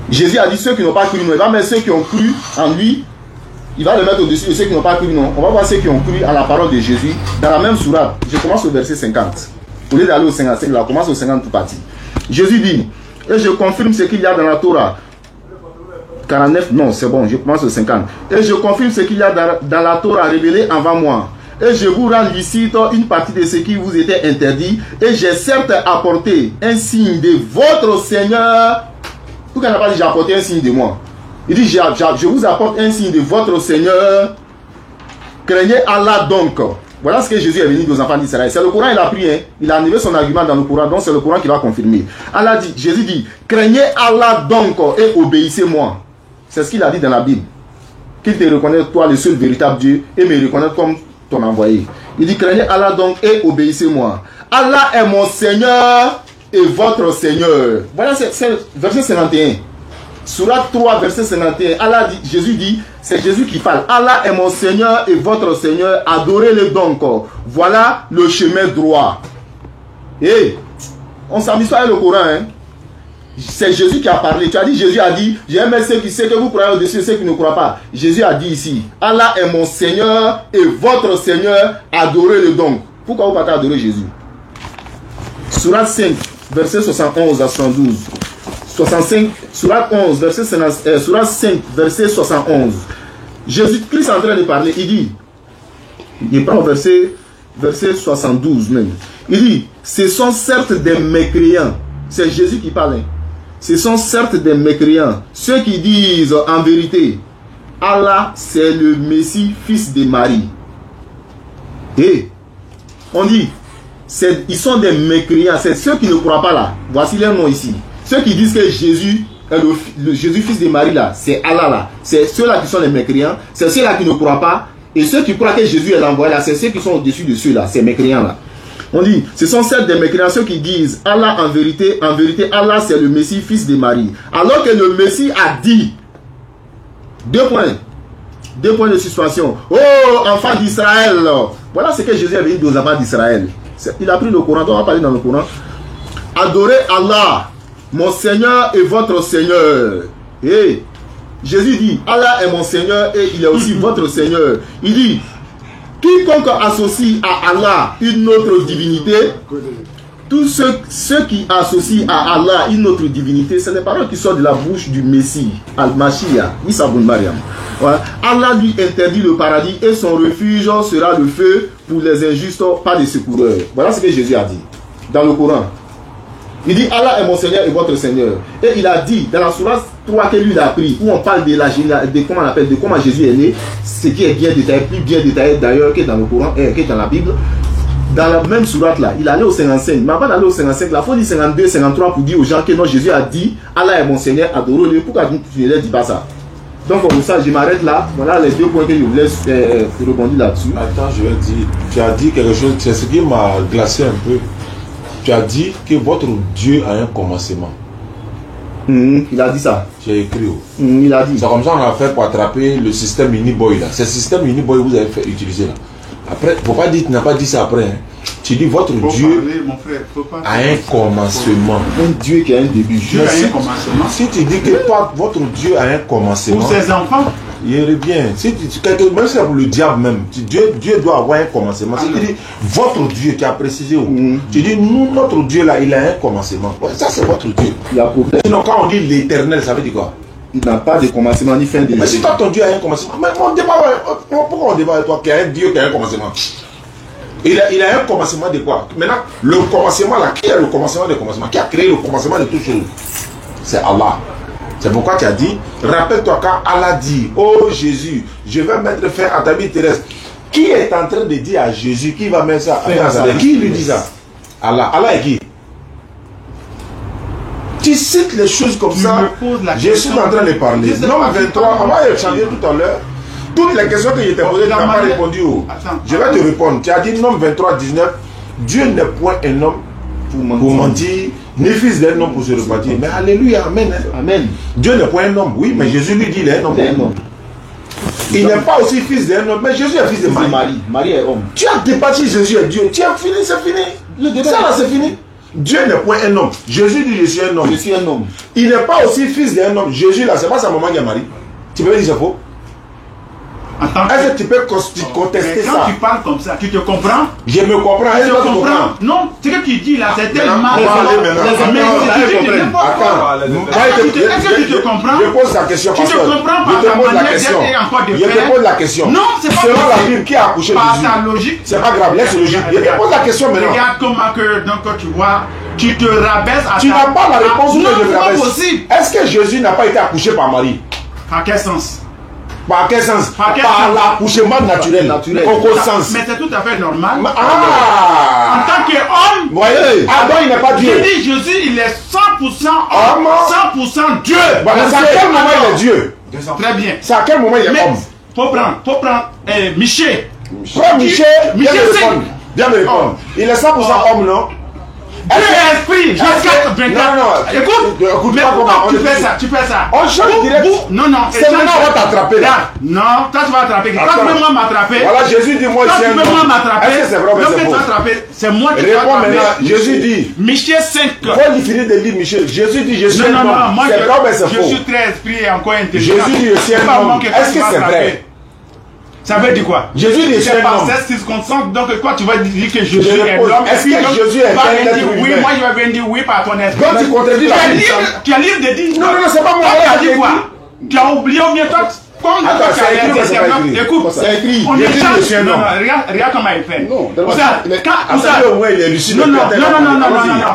Jésus a dit ceux qui n'ont pas cru, non. Il va mettre ceux qui ont cru en lui. Il va le mettre au-dessus de ceux qui n'ont pas cru, non. On va voir ceux qui ont cru à la parole de Jésus. Dans la même sourate, je commence au verset 50. Au lieu d'aller au 55, là, on commence au 50 tout parti. Jésus dit, et je confirme ce qu'il y a dans la Torah. 49, non, c'est bon, je commence au 50. Et je confirme ce qu'il y a dans la Torah révélée avant moi. Et je vous rends licite une partie de ce qui vous était interdit. Et j'ai certes apporté un signe de votre Seigneur. Pourquoi il n'a pas dit j'ai apporté un signe de moi? Il dit je vous apporte un signe de votre Seigneur. Craignez Allah donc. Voilà ce que Jésus est venu aux enfants d'Israël. C'est le Coran, il a pris. Hein. Il a enlevé son argument dans le Coran. Donc c'est le Coran qui va confirmer. Allah dit, Jésus dit, craignez Allah donc et obéissez-moi. C'est ce qu'il a dit dans la Bible. Qu'il te reconnaisse toi le seul véritable Dieu et me reconnaisse comme ton envoyé. Il dit, craignez Allah donc et obéissez-moi. Allah est mon Seigneur et votre Seigneur. Voilà, c'est verset 51. Sourate 3, verset 51. Allah dit, Jésus dit, c'est Jésus qui parle. Allah est mon Seigneur et votre Seigneur. Adorez-le donc. Voilà le chemin droit. Et on s'amuse pas avec le Coran. Hein? C'est Jésus qui a parlé. Tu as dit, Jésus a dit, j'aime ceux qui savent que vous croyez au-dessus et ceux qui ne croient pas. Jésus a dit ici, Allah est mon Seigneur et votre Seigneur. Adorez-le donc. Pourquoi vous ne pouvez pas adorer Jésus? Sourate 5, verset 71 à 112. 65, Sourate 11, verset 5, verset 71. Jésus-Christ est en train de parler. Il prend verset 72 même. Il dit, ce sont certes des mécréants. C'est Jésus qui parle. Hein. Ce sont certes des mécréants. Ceux qui disent en vérité, Allah c'est le Messie, fils de Marie. Et on dit, ils sont des mécréants. C'est ceux qui ne croient pas là. Voici leur nom ici. Ceux qui disent que Jésus, le Jésus fils de Marie là, c'est Allah là. C'est ceux-là qui sont les mécréants. C'est ceux-là qui ne croient pas. Et ceux qui croient que Jésus est l'envoyé là, c'est ceux qui sont au-dessus de ceux-là, ces mécréants là. On dit, ce sont certes des mécréants, ceux qui disent Allah en vérité, Allah c'est le Messie, fils de Marie. Alors que le Messie a dit, deux points de suspension. Oh, enfants d'Israël. Voilà ce que Jésus a dit aux enfants d'Israël. Il a pris le Coran, on va parler dans le Coran. Adorez Allah, mon Seigneur et votre Seigneur. Et Jésus dit, Allah est mon Seigneur et il est aussi votre Seigneur. Il dit, quiconque associe à Allah une autre divinité, tous ceux qui associent à Allah une autre divinité, c'est les paroles qui sortent de la bouche du Messie, Al-Mashiach, Isa ibn Maryam. Voilà. Allah lui interdit le paradis et son refuge sera le feu pour les injustes, pas des secoureurs. Voilà ce que Jésus a dit dans le Coran. Il dit Allah est mon Seigneur et votre Seigneur. Et il a dit dans la sourate 3 que lui a pris, où on parle de comment on appelle, de comment Jésus est né, ce qui est bien détaillé, plus bien détaillé d'ailleurs que dans le Coran, que dans la Bible. Dans la même sourate là, il allait au 55. Mais avant d'aller au 55, là, il faut dire 52, 53 pour dire aux gens que non, Jésus a dit Allah est mon Seigneur, adorez-le. Pourquoi tu ne leur dis pas ça? Donc pour ça, je m'arrête là. Voilà les deux points que je vous laisse rebondir là-dessus. Attends, je vais dire, tu as dit quelque chose, c'est ce qui m'a glacé un peu. Tu as dit que votre Dieu a un commencement. Il a dit ça. J'ai écrit. Il a dit. C'est comme ça qu'on a fait pour attraper le système Miniboy là. C'est le système Miniboy que vous avez fait utiliser là. Après, faut pas dire, tu n'as pas dit ça après. Hein. Tu dis votre Dieu a un commencement. Un Dieu qui a un début. Dieu a un commencement. Si tu dis que toi, votre Dieu a un commencement. Pour ses enfants. Il revient. Si même si c'est pour le diable même, Dieu doit avoir un commencement. Si tu dis votre Dieu qui a précisé, tu dis nous, notre Dieu là, il a un commencement. Ouais, ça c'est votre Dieu. Sinon quand on dit l'éternel, ça veut dire quoi? Il n'a pas de commencement ni fin de. Mais si toi ton Dieu a un commencement, mais on débat, pourquoi on débat avec toi qui a un Dieu qui a un commencement? Il a un commencement de quoi? Maintenant, le commencement là, qui a le commencement des commencements? Qui a créé le commencement de toutes choses? C'est Allah. C'est pourquoi tu as dit, rappelle-toi quand Allah dit, oh Jésus, je vais mettre fin à ta vie terrestre. Qui est en train de dire à Jésus, qui va mettre ça? Qui lui dit ça? Allah. Allah est qui? Tu cites les choses comme ça. Je suis en train de parler. Nom 23, on va échanger tout à l'heure. Toutes les questions que je t'ai posées, tu n'as pas répondu. Je vais te répondre. Tu as dit nom 23, 19. Dieu n'est point un homme pour mentir, ni fils d'un homme pour se repentir. Mais alléluia, amen. Amen. Dieu n'est point un homme, oui, mais Jésus lui dit il est un homme. Il n'est pas aussi fils d'un homme, mais Jésus est fils de Marie. Marie est homme. Tu as débattu Jésus est Dieu. Tu as fini, c'est fini. Le débat là, c'est fini. Dieu n'est point un homme. Jésus dit je suis un homme. Je suis un homme. Il n'est pas aussi fils d'un homme. Jésus là, c'est pas sa maman qui a Marie. Tu peux me dire c'est faux? Est-ce que tu peux contester ça? Quand tu parles comme ça, tu te comprends? Je me comprends. Est-ce que tu comprends? Non, ce que tu dis là, c'est tellement... Est-ce que tu te comprends? Je pose la question. Tu te comprends par ta manière d'être et encore de faire. Je te pose la question. Non, c'est pas selon la Bible, qui a accouché par Jésus? ta logique. C'est pas grave, laisse logique. Je te pose la question maintenant. Regarde comment que, donc, tu vois, tu te rabaisses à tu n'as pas la réponse où non, je me c'est pas rabaisse. possible. Est-ce que Jésus n'a pas été accouché par Marie? En quel sens? Par quel sens? Par l'accouchement naturel. Aucun sens. Mais c'est tout à fait normal. Ah! En tant qu'homme, voyez, Adam il n'est pas Dieu. Je dis Jésus, il est 100% homme, 100% Dieu. Voilà, c'est à quel moment il est Dieu? Très bien. C'est à quel moment il est homme? Faut prendre Michel. Frère Michel, viens me répondre. Il est 100% homme, non? Dieu est esprit. Non. Écoute, mais pourquoi tu fais ça? On change direct. Non. C'est maintenant on va t'attraper là. Non, toi tu vas attraper. Quand tu veux moi m'attraper. Voilà, Jésus dit moi c'est un homme. Est-ce que c'est vrai ou c'est faux? C'est moi qui vais attraper. Réponds maintenant. Jésus dit. Michel 5. Faut lui finir de lire Michel. Jésus dit je suis un homme. Non, moi c'est vrai ou c'est faux? Je suis très esprit et encore intelligent. Jésus dit je suis un homme. Est-ce que c'est vrai? Ça veut dire quoi? Jésus dit c'est par cette circonstance, donc toi tu vas dire que Jésus est l'homme. Est-ce que Jésus est un être humain? Oui, moi je vais venir dire oui par ton esprit. Donc tu contredis la Bible. Tu as libre de dire. Non, c'est pas moi. Tu as dit quoi? Tu as oublié ou bien toi? Attends, c'est écrit ou c'est pas écrit? Écoute, c'est écrit. On échange. Non, regarde comment il fait. Non, au moins il est lucide. Non,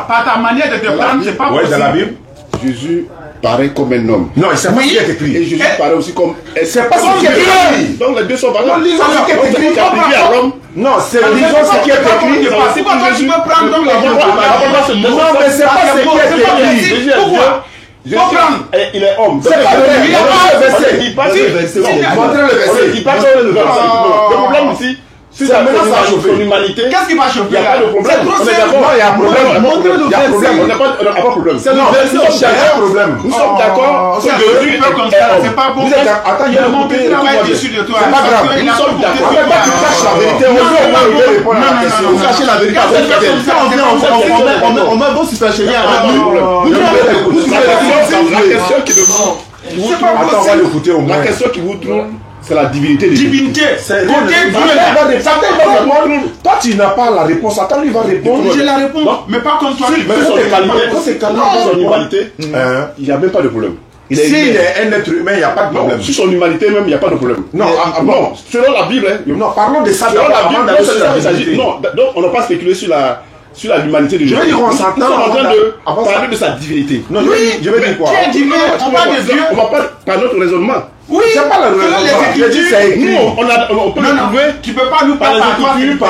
par ta manière de te prendre, c'est pas possible. Ouais, dans la Bible, Jésus paraît comme un homme. Non, c'est pas ce qui est écrit. Et Jésus paraît aussi comme... C'est pas ce qui est écrit. Donc les deux sont valables. Non, lisons ce qui est écrit. à l'homme. Non, c'est lisons ce qui est écrit. C'est quoi toi tu peux prendre donc Non, mais c'est pas ce qui est écrit. Jésus est Dieu. Il est homme. C'est pas vrai. Il passe le verset. Montrez le verset. Il passe le verset. Le problème ici, c'est maintenant ça a chauffé l'humanité. Qu'est-ce qui va chauffer? Il n'y a pas de problème. On est d'accord. Il y a un problème. On n'a pas de problème. C'est le verset. Il y a un problème. Nous sommes d'accord. C'est Jésus comme ça. C'est pas bon. Attends, il y a mon petit travail dessus de toi. C'est pas grave. Nous sommes d'accord. Tu caches la vérité. Vous cachez la vérité. On met vos superchéries à la question qui La question qui vous trouve, c'est la divinité de Dieu. C'est Toi, tu n'as pas la réponse. Attends, lui va répondre. J'ai la réponse. Mais pas comme toi. Mais son humanité, il n'y a même pas de problème. S'il est un être humain, il n'y a pas de problème. Sur son humanité même, il n'y a pas de problème. Non, selon la Bible. Non, parlons de ça. Selon la Bible, non, donc on n'a pas spéculé sur l'humanité de Jésus. Je veux dire, on s'entend. Nous sommes en train de parler de sa divinité. Non, je veux dire quoi? Qui est divin? On parle de Dieu. On va pas par notre raisonnement. Oui, c'est pas la raison. Je dis c'est écrit. On peut le trouver. Tu peux pas nous parler par la Bible. Vous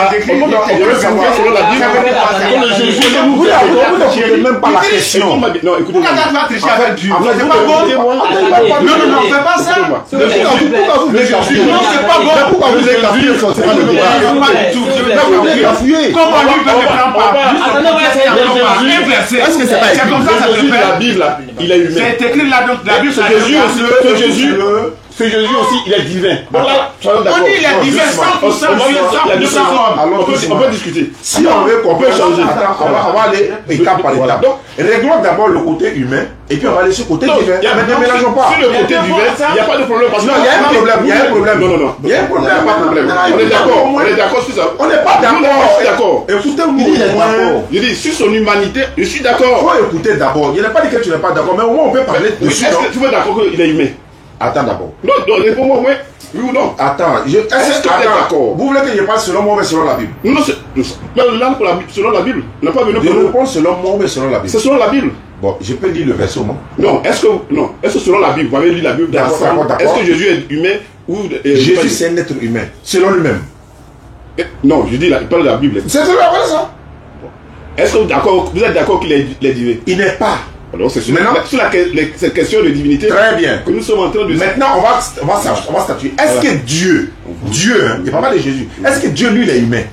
ne même pas la question. Non, écoutez. Pourquoi tu vas tricher avec Dieu? C'est pas bon. Non, fais pas ça. Non, c'est pas bon. Pourquoi vous êtes cafouillé? Comment lui peut me prendre par est-ce que c'est pas écrit? C'est comme ça que ça se fait. La Bible, il est humain. C'est écrit là, donc la Bible, Ce Jésus aussi, il est divin. Donc là, on dit il est divin 100%. On peut discuter. Si on veut qu'on peut changer, on va aller étape par étape. Donc, réglons d'abord le côté humain et puis on va aller sur le côté divin. Mais ne mélangeons pas. Sur le côté divin, il n'y a pas de problème. Non, il y a un problème. Il y a un problème. Non. Il y a un problème. Pas de problème. On est d'accord sur ça. On n'est pas d'accord. Écoutez-moi. Je dis, sur son humanité, je suis d'accord. Il faut écouter d'abord. Il n'a pas dit que tu n'es pas d'accord, mais au moins on peut parler dessus. Est-ce que tu es d'accord qu'il est humain? Attends d'abord. Non, réponds-moi, oui ou non? Attends, est-ce que tu es d'accord? Vous voulez que je parle selon moi ou selon la Bible? Non, selon la Bible. On n'a pas venu pour nous répondre selon moi ou selon la Bible? C'est selon la Bible. Bon, je peux lire le verset au moins. Non, est-ce que selon la Bible, vous avez lu la Bible d'accord. Est-ce que Jésus est humain ou Jésus c'est un être humain, selon lui-même. Non, je dis, il parle de la Bible. C'est vrai ça. Est-ce que vous êtes d'accord qu'il est divin? Il n'est pas. Alors c'est sur cette question de divinité. Très bien. Que nous sommes en train de. Maintenant, on va statuer. Est-ce que Dieu, hein, il parle pas de Jésus, est-ce que Dieu, lui, il est humain?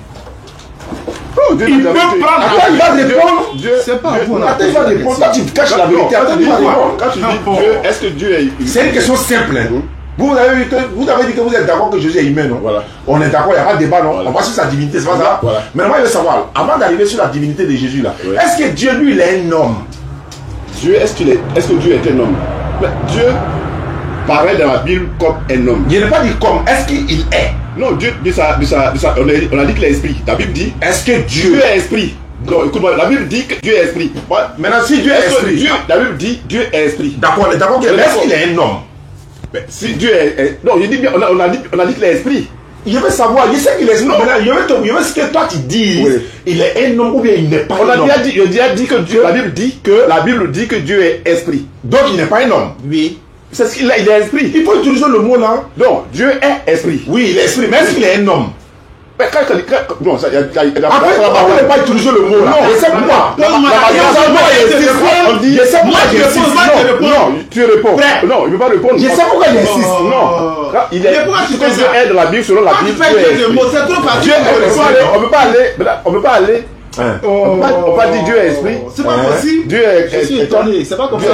Il peut prendre. Attends, il va répondre. C'est pas vous. Attends, il va répondre. Toi, tu caches la vérité. Attends, il va répondre. Quand tu dis Dieu, est-ce que Dieu est. C'est une question simple. Hein. Vous avez dit que vous êtes d'accord que Jésus est humain, non? Voilà. On est d'accord, il n'y a pas de débat, non? On va sur sa divinité, c'est pas ça? Voilà. Mais moi, je veux savoir, avant d'arriver sur la divinité de Jésus, là, est-ce que Dieu, lui, il est un homme? Dieu, est-ce que Dieu est un homme? Dieu paraît dans la Bible comme un homme. Je n'ai pas dit comme, est-ce qu'il est? Non, Dieu, on a dit qu'il est esprit. La Bible dit, est-ce que Dieu est esprit? Non, écoute-moi, la Bible dit que Dieu est esprit. Maintenant, si Dieu est esprit, la Bible dit Dieu est esprit. D'accord, d'accord, mais est-ce qu'il est un homme? Si Dieu est. Non, je dis bien, on a dit qu'il est esprit. Je veux savoir, je sais qu'il est esprit. Je veux ce que toi tu dis. Oui. Il est un homme ou bien il n'est pas un homme. Je dis que Dieu. La Bible dit que Dieu est esprit. Donc il n'est pas un homme. Oui. C'est ce qu'il est, il est esprit. Il faut utiliser le mot là. Non, Dieu est esprit. Oui, il est esprit, mais est-ce qu'il est un homme? Non, ça, il y a après, on ne peut pas utiliser le mot là. Non, je sais pourquoi. Je sais pourquoi il insiste. Non, tu réponds. Non, il ne veut pas répondre. Je sais pourquoi il insiste. Non. Il est dans la Bible, selon la Bible. Dieu est esprit. On ne peut pas aller. On peut pas dire Dieu est esprit. C'est pas possible. Dieu est étonné. C'est pas comme ça.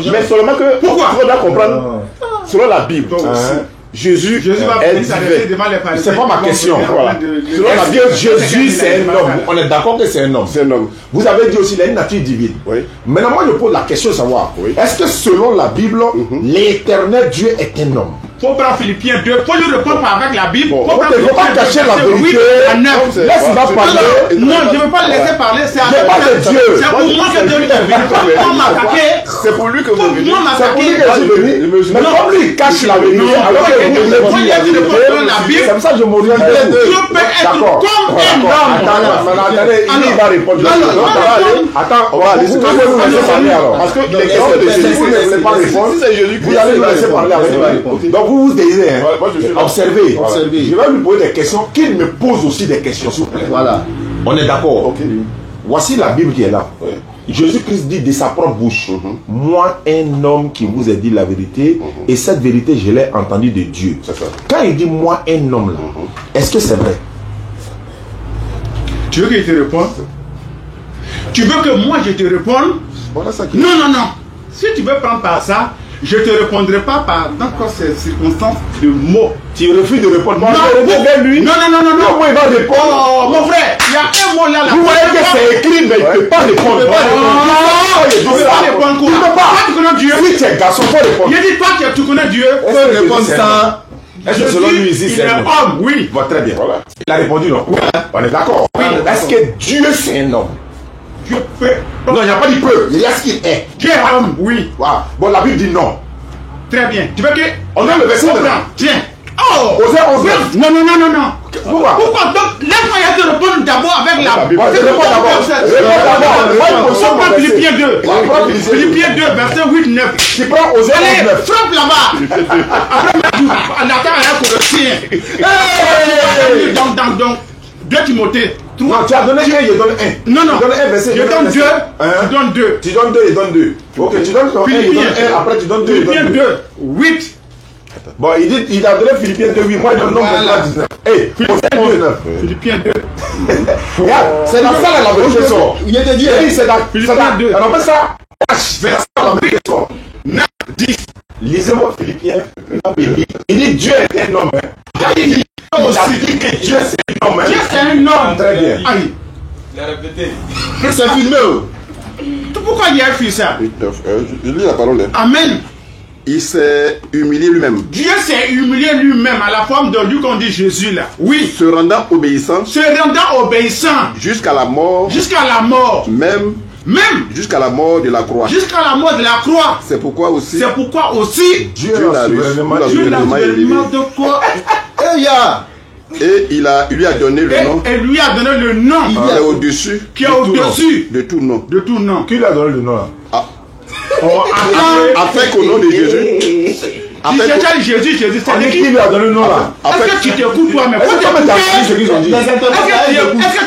Mais seulement que. Pourquoi? Il faudra comprendre. Selon la Bible. Jésus va s'arrêter devant les pharisiens. C'est pas ma question. Voilà. Est-ce que Jésus c'est un homme? On est d'accord que c'est un homme. C'est un homme. Vous avez dit aussi qu'il a une nature divine. Oui. Maintenant, moi je pose la question de savoir, est-ce que selon la Bible, l'éternel Dieu est un homme? Faut prendre Philippiens 2, faut lui répondre avec la Bible. Bon, il ne faut pas cacher la vérité. Laisse-moi parler. Non, je ne veux pas le laisser parler. C'est pour moi que Dieu est venu. Pour m'attaquer. C'est pour lui que vous venez. C'est pour lui que je suis venu. Mais comme lui il cache la vérité, alors que vous voulez dire la vérité, c'est comme ça que je m'oriente vers vous. Dieu peut être comme un homme. Attendez, il va répondre. Attends, on va laisser parler alors. Parce que les questions de Jésus, vous ne voulez pas répondre. Vous allez nous laisser parler avec lui. Donc vous désirez observer. Je vais lui poser des questions, qu'il me pose aussi des questions. Voilà. On est d'accord. Voici la Bible qui est là. Jésus-Christ dit de sa propre bouche, moi un homme qui vous a dit la vérité, et cette vérité je l'ai entendue de Dieu. Quand il dit moi un homme là, est-ce que c'est vrai? Tu veux que je te réponde? Tu veux que moi je te réponde? Non. Si tu veux prendre par ça, je ne te répondrai pas par dans ces circonstances de mots. Tu refuses de répondre. Moi, je réponds vers lui. Non. Comment il va répondre? Oh, mon frère, il y a un mot là. Vous voyez que c'est écrit, mais il ne peut pas répondre. Tu ne peux pas répondre quoi? Toi, tu connais Dieu. Si tu es garçon, il faut répondre. Il dit toi, tu connais Dieu. Il faut répondre ça. Est-ce que selon lui ici, c'est un homme? Oui. Bon, très bien. Il a répondu non. On est d'accord. Est-ce que Dieu, c'est un homme? Dieu peut. Non, il n'y a pas dit peu. Il y a ce qu'il est. Dieu est homme, oui. Bon, la Bible dit non. Très bien. Tu veux que. On a le verset maintenant. Tiens. Oh! Osée 11. Non. Pourquoi? Donc, laisse-moi te répondre d'abord avec la Bible. Réponds d'abord. On prend Philippiens 2. Philippiens 2, verset 8-9. Tu prends Osée 11. Allez, frappe là-bas. Après, l'attaque à la Colossiens. Donc, 2 Timothée. Non, tu as donné 1, je donne 1. Non. Tu donnes 1 verset. Je donne 2. Tu donnes 2. Tu donnes 2, il donne 2. Ok, tu donnes 1, il donne 1. Après, tu donnes 2, il donne 2. Philippiens 2, 8. Bon, il a donné Philippiens 2, 8. Moi, je donne 19. Hey, Philippiens 2, 9. Philippiens 2. Regarde, c'est dans ça la vérité sort. Il était dit, c'est dans Philippiens 2. On appelle ça. C'est dans ça la vérité sort. 9, 10. Lisez-moi Philippiens. Il dit Dieu est un homme. Il dit que Dieu c'est un homme. Dieu c'est un homme. Très bien. Aïe. Il a répété. c'est filmé. Pourquoi il a fait ça? Je lis la parole. Amen. Il s'est humilié lui-même. Dieu s'est humilié lui-même à la forme de lui qu'on dit Jésus là. Oui. Se rendant obéissant. Jusqu'à la mort. Même jusqu'à la mort de la croix. C'est pourquoi aussi. Dieu l'a souverainement de quoi? Et il lui a donné le nom. Qui est au-dessus. De tout nom. Qui lui a donné le nom là? Afin qu'au nom de Jésus, Jésus, c'est qui lui a donné le nom là? Est-ce que tu t'écoutes toi-même? Est-ce que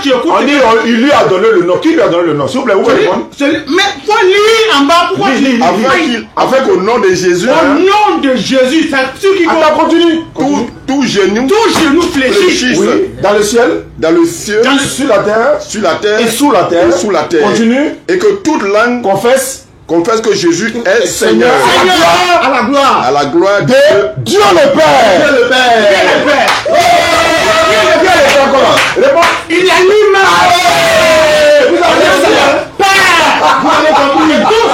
tu écoutes? On dit, il lui a donné le nom. Qui lui a donné le nom? S'il vous plaît, vous pouvez répondre. Mais faut lire en bas. Pourquoi tu lis? Afin qu'au nom de Jésus. Au nom de Jésus. Attends, continue. Tout genou fléchisse. Oui. Dans le ciel. Sur la terre. Et sous la terre. Continue. Et que toute langue confesse que Jésus est Seigneur. À la gloire. À la gloire de Dieu le Père. Dieu le Père. Il est lui-même. Vous avez Père. Vous avez compris tous.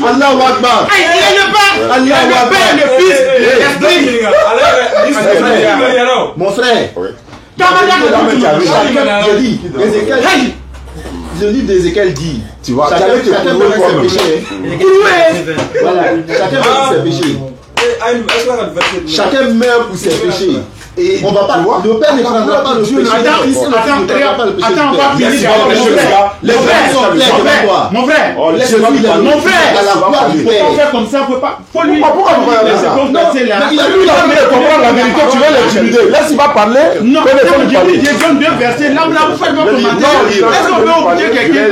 Allahu Akbar. Il est le Père. Il est le Père, le Fils, l'Esprit. Mon frère. Le livre d'Ézéchiel dit, tu vois, chacun fait ses péchés. Voilà, chacun fait ses péchés. Chacun meurt pour ses péchés. Et on va pas, le Père ne prendra pas le péché. Attends, on va finir. Les frères sont pleins devant toi. Mon frère, on va faire comme ça, faut pas. Faut lui. Pourquoi vous voyez ça? Il a lui la comprendre la vérité, tu veux l'intimider. Laisse il va parler. Non, je donne deux versets. Là, vous faites votre commentaire. Est-ce qu'on peut oublier quelqu'un?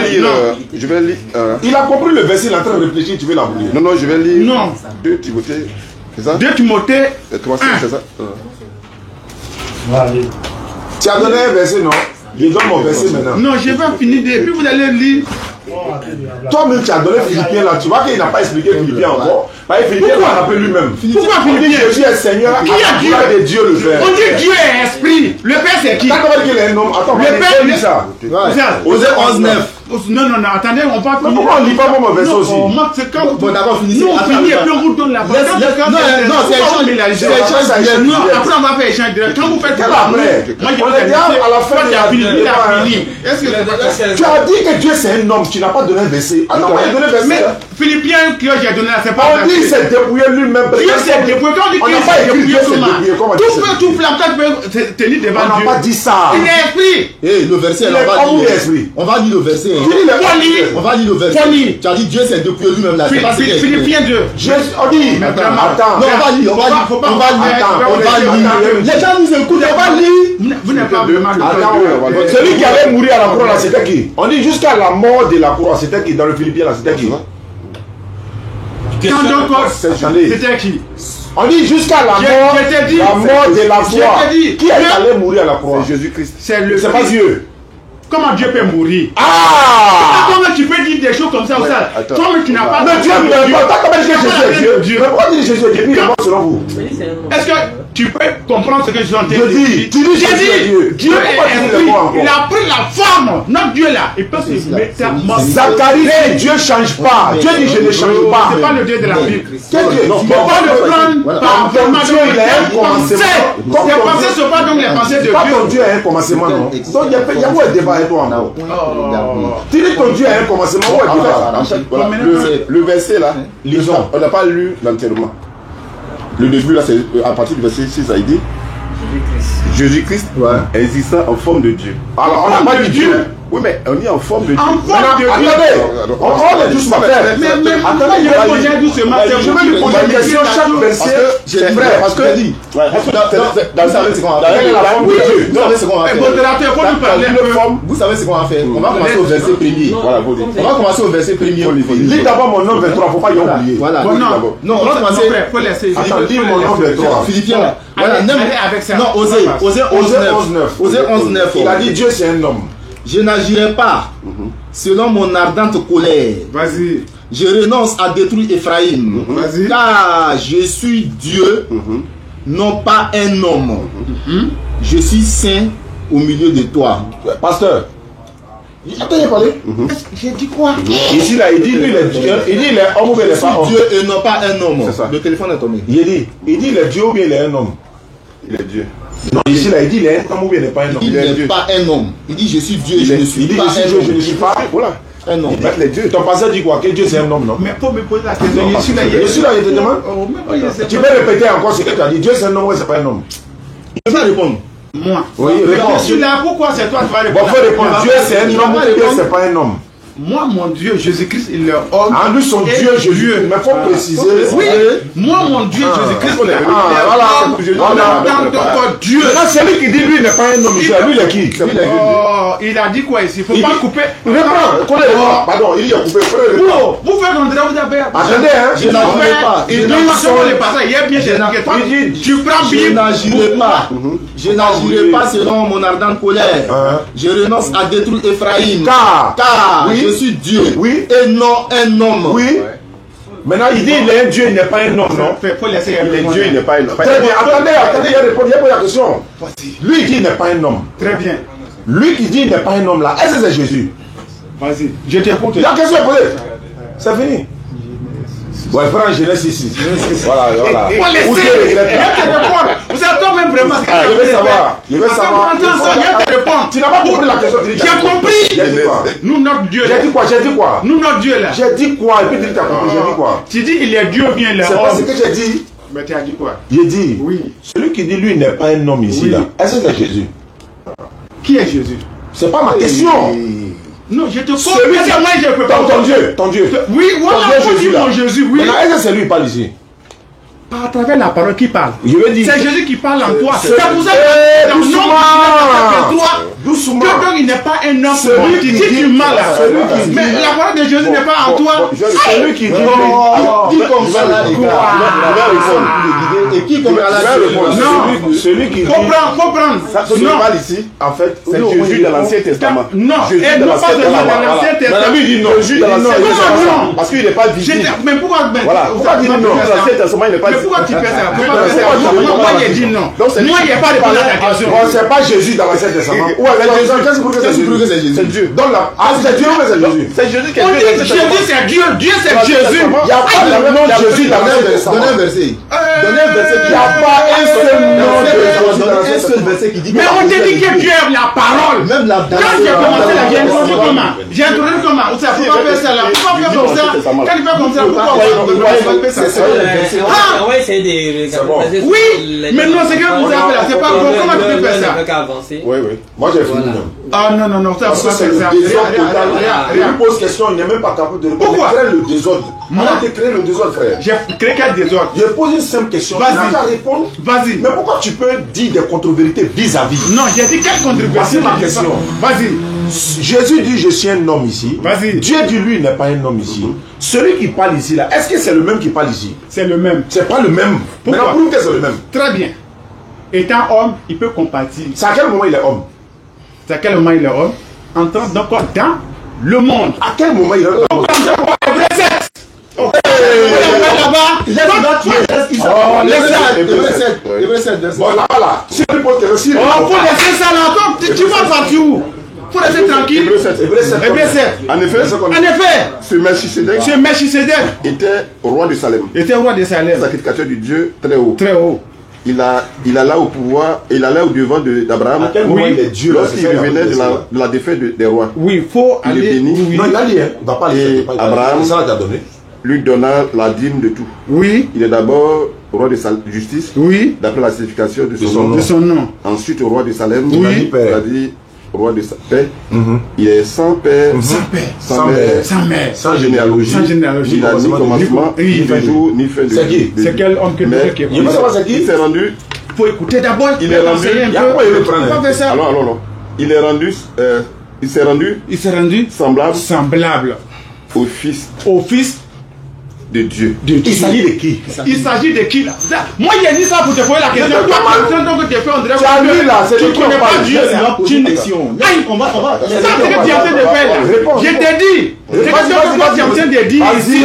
Je vais lire. Il a compris le verset, il est en train de réfléchir, tu veux l'oublier. Non, je vais lire. Non. 2 Timothée. C'est ça? 2 Timothée. 3, c'est ça? Tu as donné un verset, non? Je donne mon verset maintenant. Non, je vais finir. Et puis vous allez lire. Toi-même, tu as donné Philippiens là. Tu vois qu'il n'a pas expliqué Philippiens encore. Philippiens, on l'appelle lui-même. Pourquoi Philippiens? Jésus est Seigneur. Qui a Dieu? Dieu le Père. On dit Dieu est esprit. Le Père, c'est qui? Attends, qu'il est un homme. Attends, le Père, c'est ça. Osée 11:9. Non, attendez, on va finir. Pourquoi on ne lit pas mon verset aussi? C'est quand. Bon, d'accord, finissez. Nous, on finit et puis on vous donne la parole. Non, c'est échange. Non, après, on va faire échange direct. Quand vous faites ça, après, moi, je on est déjà à la fin. Il a fini. Est-ce que tu as dit que Dieu c'est un homme, tu n'as pas donné un verset. Alors, on va donner un verset. Mais Philippiens que j'ai donné là, c'est pas. On dit c'est débrouillé lui-même. Dieu s'est débrouillé. Quand on dit qu'il s'est débrouillé, comment? Tout feu, tout flamme, quand tu peux tenir devant Dieu. On n'a pas dit ça. Il est esprit. Eh, le verset, on va lire le verset. On va lire le verset. Tu as dit Dieu s'est dépouillé lui-même là. Philippiens 2. On dit. Attends. Non, on va lire. Les gens nous écoutent. On va lire. Vous n'êtes pas vraiment. Celui qui allait mourir à la croix là, c'était qui? On dit jusqu'à la mort de la croix, c'était qui? Dans le Philippiens là, c'était qui? C'était qui? On dit jusqu'à la mort de la croix. Qui est allé mourir à la croix? Jésus-Christ. C'est pas Dieu. Comment Dieu peut mourir? Comment tu peux dire des choses comme ça? Toi, tu n'as pas. Mais Dieu ne peut pas. Comment Jésus est Dieu? Pourquoi dire Jésus est Dieu? Il est mort selon vous. Est-ce que tu peux comprendre ce que je suis en train de dire? Tu dis Jésus est Dieu. Dieu est esprit. Il a pris la forme. Notre Dieu là, il peut se mettre à mort. Zacharie, Dieu ne change pas. Dieu dit je ne change pas. C'est pas le Dieu de la Bible. Tu ne peux pas le prendre par Dieu, il a un commencement. Les pensées ne sont pas donc les pensées de Dieu. Pas ton Dieu a un commencement, non? Donc il y a où est le débat avec toi encore? Tu dis ton Dieu a un commencement, où est le débat? Le verset là, on n'a pas lu l'entièrement. Le début là, c'est à partir du verset 6, ça dit Jésus-Christ existant en forme de Dieu. Alors on n'a pas dit Dieu. Oui, mais on est en forme de Dieu. En forme de Dieu. Attendez, on est doucement frère. Mais attendez, je vais poser doucement. Je vais lui poser une question chaque verset. C'est vrai, parce que dans ça, c'est qu'on va faire. Vous savez ce qu'on va faire. On va commencer au verset premier. On va commencer au verset premier. Lis d'abord mon nom 23, faut pas y oublier. Voilà. Non, on va commencer. Attends, lis mon nom 23. Philippiens. Voilà, avec ça. Non, Osée 11:9. Il a dit Dieu c'est un homme. Je n'agirai pas selon mon ardente colère. Vas-y. Je renonce à détruire Ephraïm. Vas-y. Car je suis Dieu, non pas un homme. Je suis saint au milieu de toi. Pasteur. Attends, il a parlé. J'ai dit quoi? Ici là, il dit lui il est Dieu. Il dit il est homme ou bien il n'est pas homme. Dieu et non pas un homme. C'est ça. Le téléphone est tombé. Il dit il est Dieu ou bien il est un homme. Il est Dieu. Non, ici là, il dit il est un homme ou bien il n'est pas un homme. Il n'est pas un homme. Il dit je suis Dieu et je ne suis pas un homme. Je ne suis pas. Voilà. Un homme. Les dieux. Ton pasteur dit quoi? Que Dieu c'est un homme, non? Mais faut me poser la question. Je suis là, il te demande. Tu peux répéter encore ce que tu as dit. Dieu c'est un homme ou c'est pas un homme? Il peut pas répondre. Moi. Oui, réponds. Je suis là. Pourquoi c'est toi qui vas répondre? Bon, faut répondre. Dieu c'est un homme ou Dieu c'est pas un homme? Moi, mon Dieu, Jésus-Christ, il est homme. En lui, son Dieu, Jésus. Mais il faut préciser. Oui, moi, mon Dieu, Jésus-Christ, il est homme. Dieu. Maintenant, celui qui dit lui n'est pas un homme, lui, il est qui? Il a dit quoi ici? Il ne faut pas couper. Pardon, il a coupé. Vous faites rentrer, vous avez. Attendez, hein. Je n'agirai pas. Il dit, il y a bien tu prends bien. Je n'agirai pas selon mon ardente colère. Je renonce à détruire Ephraïm. Car je suis Dieu. Oui. Et non un homme. Oui. Maintenant, il dit il est un Dieu, il n'est pas un homme, non? Il faut laisser Il est Dieu, il n'est pas un homme. Très bien, attendez, il y a posé la question. Lui, il dit il n'est pas un homme. Très bien. Lui qui dit il n'est pas un homme là, est-ce que c'est Jésus? Vas-y, je t'écoute. La question est posée. C'est fini. Ouais, prends Genèse ici. Voilà. Il faut laisser. Il y a te répondre. Vous êtes toi-même vraiment. Je veux savoir. Je veux savoir. Il y a te répondre. Tu n'as pas compris la question. J'ai compris. J'ai dit quoi? Nous, notre Dieu. J'ai dit quoi? Nous, notre Dieu là. J'ai dit quoi? Et puis tu as compris. J'ai dit quoi? Tu dis il est Dieu, bien il est homme. C'est pas ce que j'ai dit. Mais tu as dit quoi? J'ai dit. Oui. Celui qui dit lui n'est pas un homme ici là. Est-ce que c'est Jésus? Qui est Jésus? C'est pas ma question. Non, je te pose. Celui qui... Moi, je peux pas. Ton Dieu. Oui, voilà, Jésus, mon Jésus, oui. Maintenant, est-ce que c'est lui qui parle ici? À travers la parole qui parle. Je veux dire. C'est Jésus qui parle en toi. C'est pour ça que dans le nom de toi, doucement. donc il n'est pas un homme. Celui qui dit du mal. Mais la parole de Jésus n'est pas en toi. Celui qui dit. Qui comme ça là, les gars? Et qui comme ça? Non. Celui qui dit. Faut prendre. Non. Parle ici, en fait, c'est Jésus dans l'Ancien Testament. Non, et non pas dans l'Ancien Testament. Lui dit non. Jésus dans l'Ancien Testament. Parce qu'il n'est pas visible. Mais pourquoi? Voilà. Pourquoi dire non? Dans l'Ancien Testament, il n'est pas visible. Pourquoi tu fais ça? Moi, il dit non. Moi, il n'y a pas de parole à la question. C'est pas Jésus dans l'Ancien Testament. Ouais, qu'est-ce que c'est Jésus? C'est Dieu. Donc là, c'est Dieu ou c'est Jésus? C'est Jésus qui est On dit Jésus, c'est Dieu. Dieu, c'est Jésus. Il n'y a pas le nom de Jésus dans l'Ancien Testament. Donnez un verset. Donnez un verset. Il n'y a pas un seul nom de Jésus. Donnez un seul verset qui dit. Mais on te dit que Dieu est la parole. Même la Quand j'ai commencé là, j'ai introduit comment? J'ai introduit comment? Pourquoi faire ça là? Pourquoi faire comme ça? Quand il fait comme ça, pourquoi faire ça? Oui, mais non, c'est que vous avez fait là, c'est pas bon. Comment tu peux faire ça? Oui. Moi j'ai fini. Ah non, ça Parce que c'est le désordre total. Il me pose question, il n'est même pas capable de répondre. Pourquoi? Il crée le désordre. Moi, tu crées le désordre, frère. J'ai créé quel désordre? Je pose une simple question. Tu n'as qu'à répondre. Vas-y. Mais pourquoi tu peux dire des contre-vérités vis-à-vis? Non, j'ai dit quelle contre-vérité? Voici ma question. Vas-y. Jésus dit je suis un homme ici. Vas-y. Dieu dit lui n'est pas un homme ici. Celui qui parle ici là, est-ce que c'est le même qui parle ici? C'est le même. C'est pas le même. Pourquoi? Maintenant, que c'est le même. Très bien. Étant homme, il peut compatir. C'est à quel moment il est homme? C'est à quel moment il est homme? Entrant donc dans le monde. À quel moment il est homme? Bon là, si tu poses question, faut laisser ça là. Tu vas partir où? Faut laisser tranquille. Hébreux 7. En effet, ce Melchisedec était roi de Salem. Sacrificateur du Dieu très haut. Très haut. Il alla au pouvoir, il allait au devant d'Abraham. Il est Dieu lorsqu'il revenait de la défaite des rois. Oui, il faut il aller. est béni. Non, il a dit, il va pas aller. Et Abraham lui donna la dîme de tout. Oui. Il est d'abord roi de justice, oui, d'après la signification de son nom. Ensuite, au roi de Salem, oui, c'est-à-dire roi de paix. Il est sans père, sans mère, sans généalogie. Il n'a ni commencement, ni jour, ni fin de vie. C'est quel homme que tu es? Il s'est rendu. Il faut écouter d'abord. Il est rendu. Alors. Il s'est rendu semblable au fils de Dieu. Il s'agit de qui? Il s'agit de qui là? Moi j'ai dit ça pour te poser la question. Donc tu fais on dirait que tu ne connais pas Dieu. On va. C'est ça que tu es en train de faire là. Je t'ai dit. C'est ce que tu es en train de dire ici.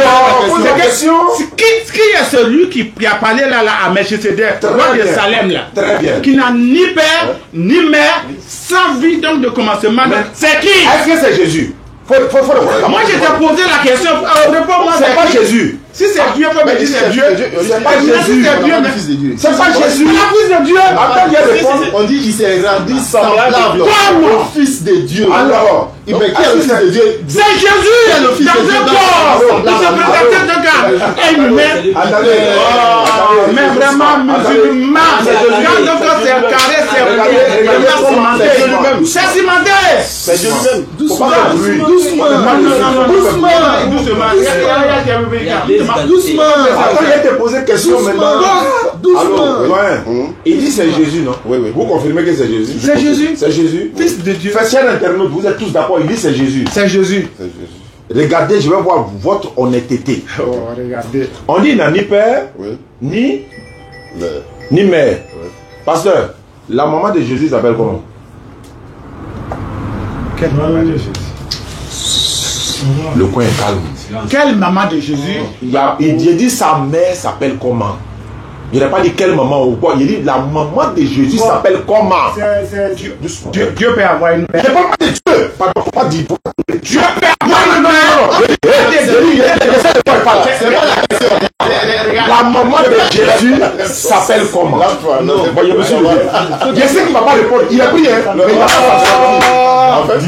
Qui est celui qui a parlé là à Melchisedec, roi de Salem là? Qui n'a ni père ni mère, sans vie donc de commencement. C'est qui? Est-ce que c'est Jésus? Moi je t'ai posé la question. Réponds-moi. C'est pas Jésus. Si c'est Dieu, faut me dire c'est Dieu. C'est pas Jésus. C'est pas Jésus. Le fils de Dieu. On dit qu'il s'est rendu semblable au fils de Dieu. Alors, mais qui est le fils de Dieu? C'est Jésus. Le fils de Dieu. Il se présentait donc à un humain. Mais vraiment musulman. Quand donc c'est carré, c'est cimenté. C'est cimenté. C'est Jésus même. Doucement. Doucement. Doucement. Attends, il a été posé question maintenant. Doucement. Il dit c'est Jésus, non? Oui. Vous confirmez que c'est Jésus? C'est Jésus. C'est Jésus. Fils de Dieu. Faites cher internaute, vous êtes tous d'accord, il dit c'est Jésus. C'est Jésus. Regardez, je vais voir votre honnêteté. Oh, regardez. On dit il n'a ni père, ni mère. Pasteur, la maman de Jésus s'appelle comment? Quelle maman de Jésus? Le coin est calme. Quelle maman de Jésus? Il dit sa mère s'appelle comment? Il n'a pas dit quelle maman ou quoi. Il dit la maman de Jésus s'appelle comment? C'est Dieu. Dieu peut avoir une mère. Je ne pas de Dieu. Pas dit. Dieu peut avoir une mère. La maman de Jésus s'appelle comment? Voyez, monsieur. Je sais qu'il ne va pas répondre. Il a pris, mais il va pas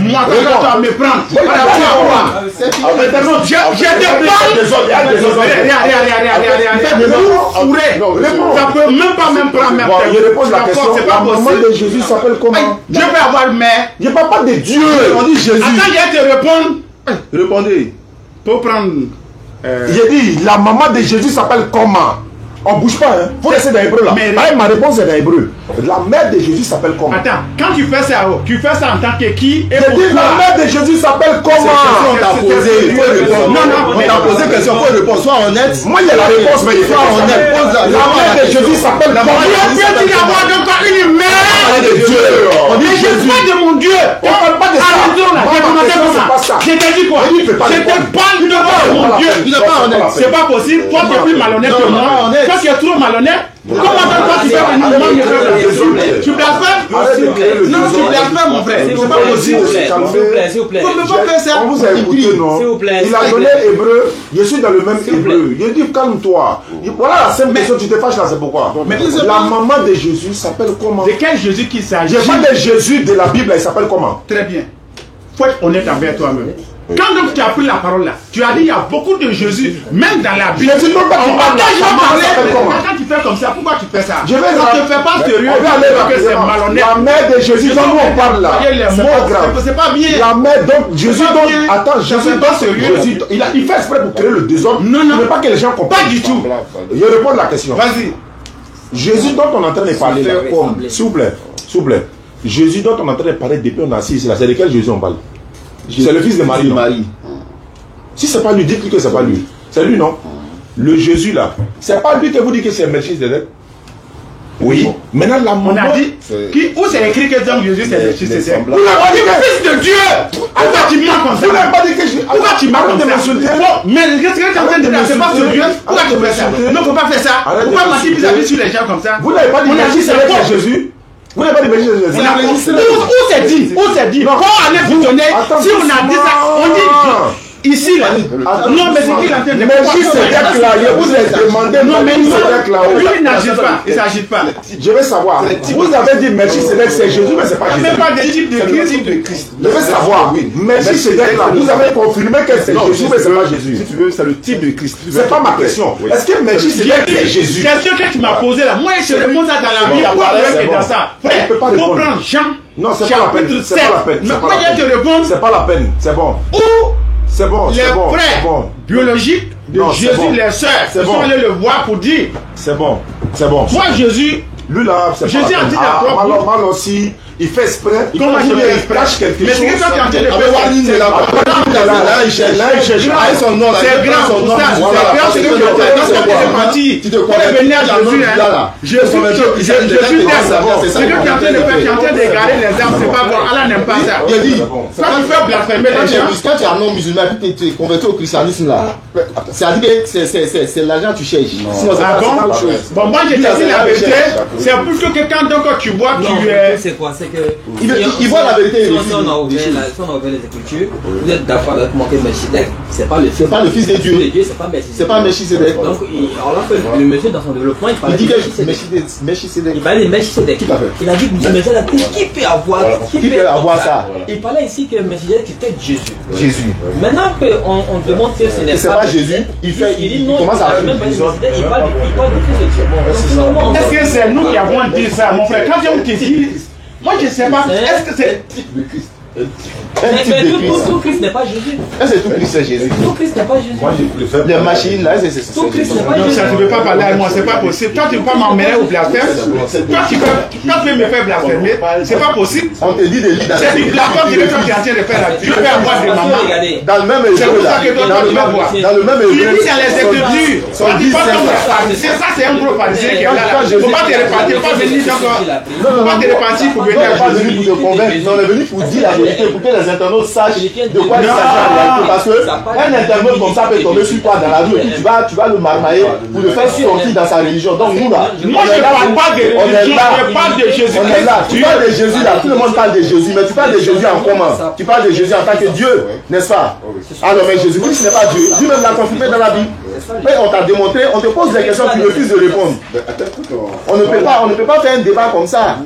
moi, quand tu vas me prendre, ça peut même pas prendre. Je réponds la question. La maman de Jésus s'appelle comment? Dieu peut avoir une mère. Je ne parle pas de Dieu. On dit Jésus. Attends, il y a te répondre. Répondez. Pour prendre. J'ai dit, la maman de Jésus s'appelle comment? On bouge pas, hein. Faut laisser dans l'hébreu là. Mais ma réponse est dans l'hébreu. La mère de Jésus s'appelle comment? Attends, quand tu fais ça en tant que qui? J'ai dit, la mère de Jésus s'appelle comment? On t'a posé, il faut répondre. Non, on t'a posé question, il faut répondre. Sois honnête. Moi, il y a la réponse, mais il faut honnête. La mère de Jésus s'appelle comment? Dieu dit avoir encore une mère. de Dieu. On dit Jésus. De mon Dieu. On ne parle pas de ça. C'est pas ça. Je t'ai dit quoi? Je te parle de mon Dieu. C'est pas possible. Toi, tu es plus malhonnête que moi. Toi, tu es trop malhonnête. Comment toi, tu fais un mouvement? Tu blasphèmes? Non, tu blasphèmes, mon frère. C'est pas possible. S'il vous plaît. On ne peut pas faire ça. On vous a écouté, non? S'il vous plaît. Il a donné hébreu. Je suis dans le même hébreu. Il dit calme-toi. Voilà la simple question. Tu te fâches là, c'est pourquoi? La maman de Jésus s'appelle comment? De quel Jésus qu'il s'agit? Je parle de Jésus de la Bible. Il s'appelle comment? Très bien. Faut être honnête envers toi-même. Quand donc tu as pris la parole là, tu as dit il y a beaucoup de Jésus, même dans la Bible. Jésus, non, quand tu fais comme ça, pourquoi tu fais ça? Je vais ne te fais pas sérieux. On va aller que c'est malhonnête. La mère de Jésus, dont on parle là, c'est pas grave. C'est pas bien. La mère, donc Jésus, attends, Jésus, pas sérieux. Il fait exprès pour créer le désordre. Non, mais pas que les gens comprennent. Pas du tout. Je réponds à la question. Vas-y. Jésus dont on est en train de parler là, s'il vous plaît, Jésus dont on est en train de parler depuis on est assis là, c'est de quel Jésus on parle? C'est le fils de Marie, non? Si c'est pas lui, dites-lui que c'est pas lui. C'est lui, non? Le Jésus là, c'est pas lui que vous dites que c'est Melchizedek? Oui. Maintenant la maman. On a dit où c'est écrit que donc Jésus c'est Melchizedek? Vous n'avez pas dit que fils de Dieu! Pourquoi tu mens comme ça? Vous n'avez pas dit que je. Pourquoi tu mens comme ça? Mais qu'est-ce que tu es en train de dire? C'est pas sérieux. Pourquoi tu fais ça? Non, faut pas faire ça. Pourquoi mentir vis-à-vis sur les gens comme ça? Vous n'avez pas dit Melchizedek c'est Jésus? Vous n'avez pas dit Melchizedek? Où c'est dit? Où c'est dit? Quand on est fonctionnaire, si on a dit ça, on dit. Ici là. Non, mais c'est qu'il a fait. Mais si c'est déclaré, vous avez demandé. Non, mais lui, lui il n'agit pas. Il s'agit pas. Je vais savoir. Vous avez dit Melchizedek c'est Jésus, mais c'est pas Jésus. C'est pas des types de Christ. Je vais savoir. Melchizedek là, vous avez confirmé que c'est Jésus, mais c'est pas Jésus. Si tu veux, c'est le type de Christ. C'est pas ma question. Est-ce que Melchizedek c'est Jésus? Question que tu m'as posée là. Moi, je réponds ça dans la vie. Pourquoi tu dans ça? Frère, faut prendre Jean. Non, c'est pas la peine. C'est pas la peine. Moi, je te réponds. C'est pas la peine. C'est bon. C'est bon, les frères biologiques de Jésus, les sœurs, sont allés le voir pour dire. C'est bon. Moi, Jésus, lui là, c'est Jésus a dit d'accord. Mal aussi, il fait exprès. Comment je fais exprès? Cache quelque chose. Mais c'est que toi, tu es en train de faire. C'est grand, c'est que tu es venu à Jésus. Jésus t'aime. C'est que tu es en train de faire, tu es en train d'égarer les âmes, c'est pas bon. Allah n'aime pas ça. Il a dit, quand tu fais blasphémer les gens. Quand tu es un non-musulman et que tu es converti au christianisme là, c'est-à-dire que c'est l'argent que tu cherches. Sinon, c'est pas la chose. Bon, moi, je te dis la vérité, c'est plutôt que quand tu bois, tu es. C'est quoi? C'est que. Il voit la vérité. Si on a ouvert les Écritures, vous êtes d'accord avec moi que Melchizedek, c'est pas le fils. C'est pas le fils de Dieu. C'est pas Melchizedek. C'est pas Melchizedek. Donc, alors que le monsieur dans son développement, il parlait de Melchizedek. Il parlait de Melchizedek. Il a dit que Melchizedek, qui peut avoir ça? Il parlait ici que Melchizedek c'était Jésus. Maintenant qu'on demande que ce n'est pas Jésus, il commence à faire des choses. Il parle du fils de Dieu. Est-ce que c'est nous qui avons dit ça, mon frère? Quand on te dit, moi je ne sais pas, est-ce que c'est. type de Christ. Tout Christ n'est pas Jésus. Est-ce que tout Christ c'est Jésus? Tout Christ n'est pas Jésus. Moi, je préfère. Les machines là, c'est tout Christ n'est pas Non, Jésus. ça, tu ne peux pas parler à moi, c'est pas possible. Toi, tu ne peux pas m'emmener au blasphème. Toi, tu peux me faire blasphémer. C'est pas possible. On te dit des lits dans C'est du blasphème que tu es en train de faire là. Tu peux avoir des mamans. dans le même C'est hébreu pour là. ça que toi, tu vas voir. Dans le même Tu hébreu. lis dans les Écritures. Sont Tu 10 pas comme saints. c'est ça, c'est un gros pharisien qui est là. Il ne faut pas te repartir, pas venir donc. Il ne faut pas te repartir pour venir On n'est à pas Jésus. venu pour te convaincre, on est venu pour dire la vérité, pour que les internautes sachent de quoi il s'agit en réalité. Parce qu'un internaute comme ça peut tomber sur toi dans la rue et puis tu vas le marmailler pour le faire sortir dans sa religion. Donc nous là, Moi, je ne parle pas de religion, je parle de Jésus. on est là. Tu parles de Jésus là, tout le monde parle de Jésus, mais tu parles de Jésus en comment? Tu parles de Jésus en tant que Dieu, n'est-ce pas? Alors mais Jésus-Christ n'est pas Dieu. Lui-même l'a confirmé dans la Bible. Mais on t'a démontré, on te pose des questions, tu refuses de répondre. On ne peut pas faire un débat comme ça.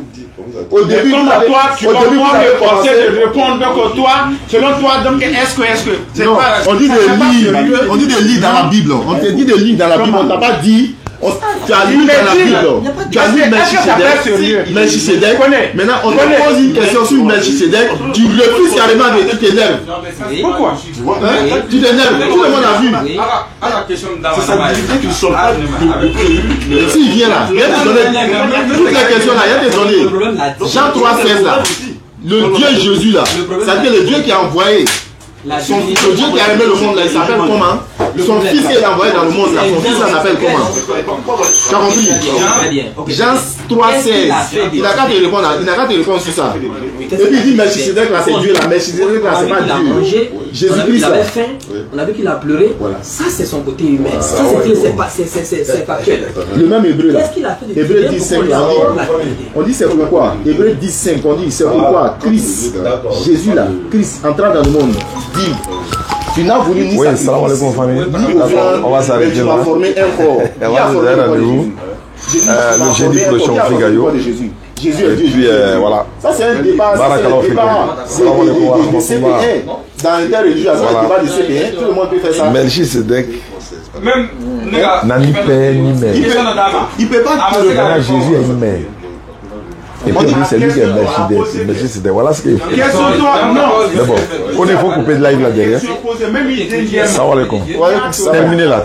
Au début, Comme vous avez, toi, tu au vas début, vous pouvoir avez me forcer commencé. de répondre. Donc, toi, selon toi, donc, est-ce que. C'est Non, pas. on dit c'est des pas livres, sérieux. on dit des livres dans la Bible. On te dit des livres dans la Bible, on t'a pas dit. Tu as lu dans la Bible. Tu as lu Melchisédek. Maintenant, on te pose une question sur Melchisédek. Tu refuses carrément de tu t'énerves. Pourquoi? Tu t'énerves. Tout le monde a vu. C'est sa divinité qui sont pas S'il vient là, il y a des données. Toutes les questions là, il y a des données. Jean 3,16 là. Le Dieu Jésus là. C'est-à-dire le Dieu qui a envoyé. Le Dieu qui a aimé le monde là, il s'appelle comment? Son fils qu'il a envoyé dans le monde là, son fils là s'appelle comment? Tu as compris? Jean 3,16. Il n'a qu'à te répondre, il n'a qu'à te répondre sur ça. Et puis il dit Melchisédek là c'est Dieu là, Melchisédek là c'est pas Dieu. Jésus-Christ là. Il avait faim, on a vu qu'il a pleuré. Ça c'est son côté humain. Ça c'est factuel. Le même hébreu là. Qu'est-ce qu'il a fait de Hébreu 10,5 là. On dit c'est pourquoi? Hébreu 10,5 on dit c'est pourquoi Christ, Jésus là, Christ entrant dans le monde, dit tu n'as voulu ni Oui, salam alaikum famille. On va s'arrêter là. On va nous donner rendez-vous le jeudi prochain au Figayo. Jésus est Dieu. Et puis voilà. Ça c'est un débat. C'est dans l'interreligieux, c'est un débat de CPN. Tout le monde peut faire ça. Melchisédek Même n'a ni père ni mère. Il peut pas te Maintenant, Jésus est une mère. Et puis c'est lui qui est Melchisédek. Voilà ce qu'il faut. Mais bon, il faut couper de live là derrière. Salam alaikum. Terminez là.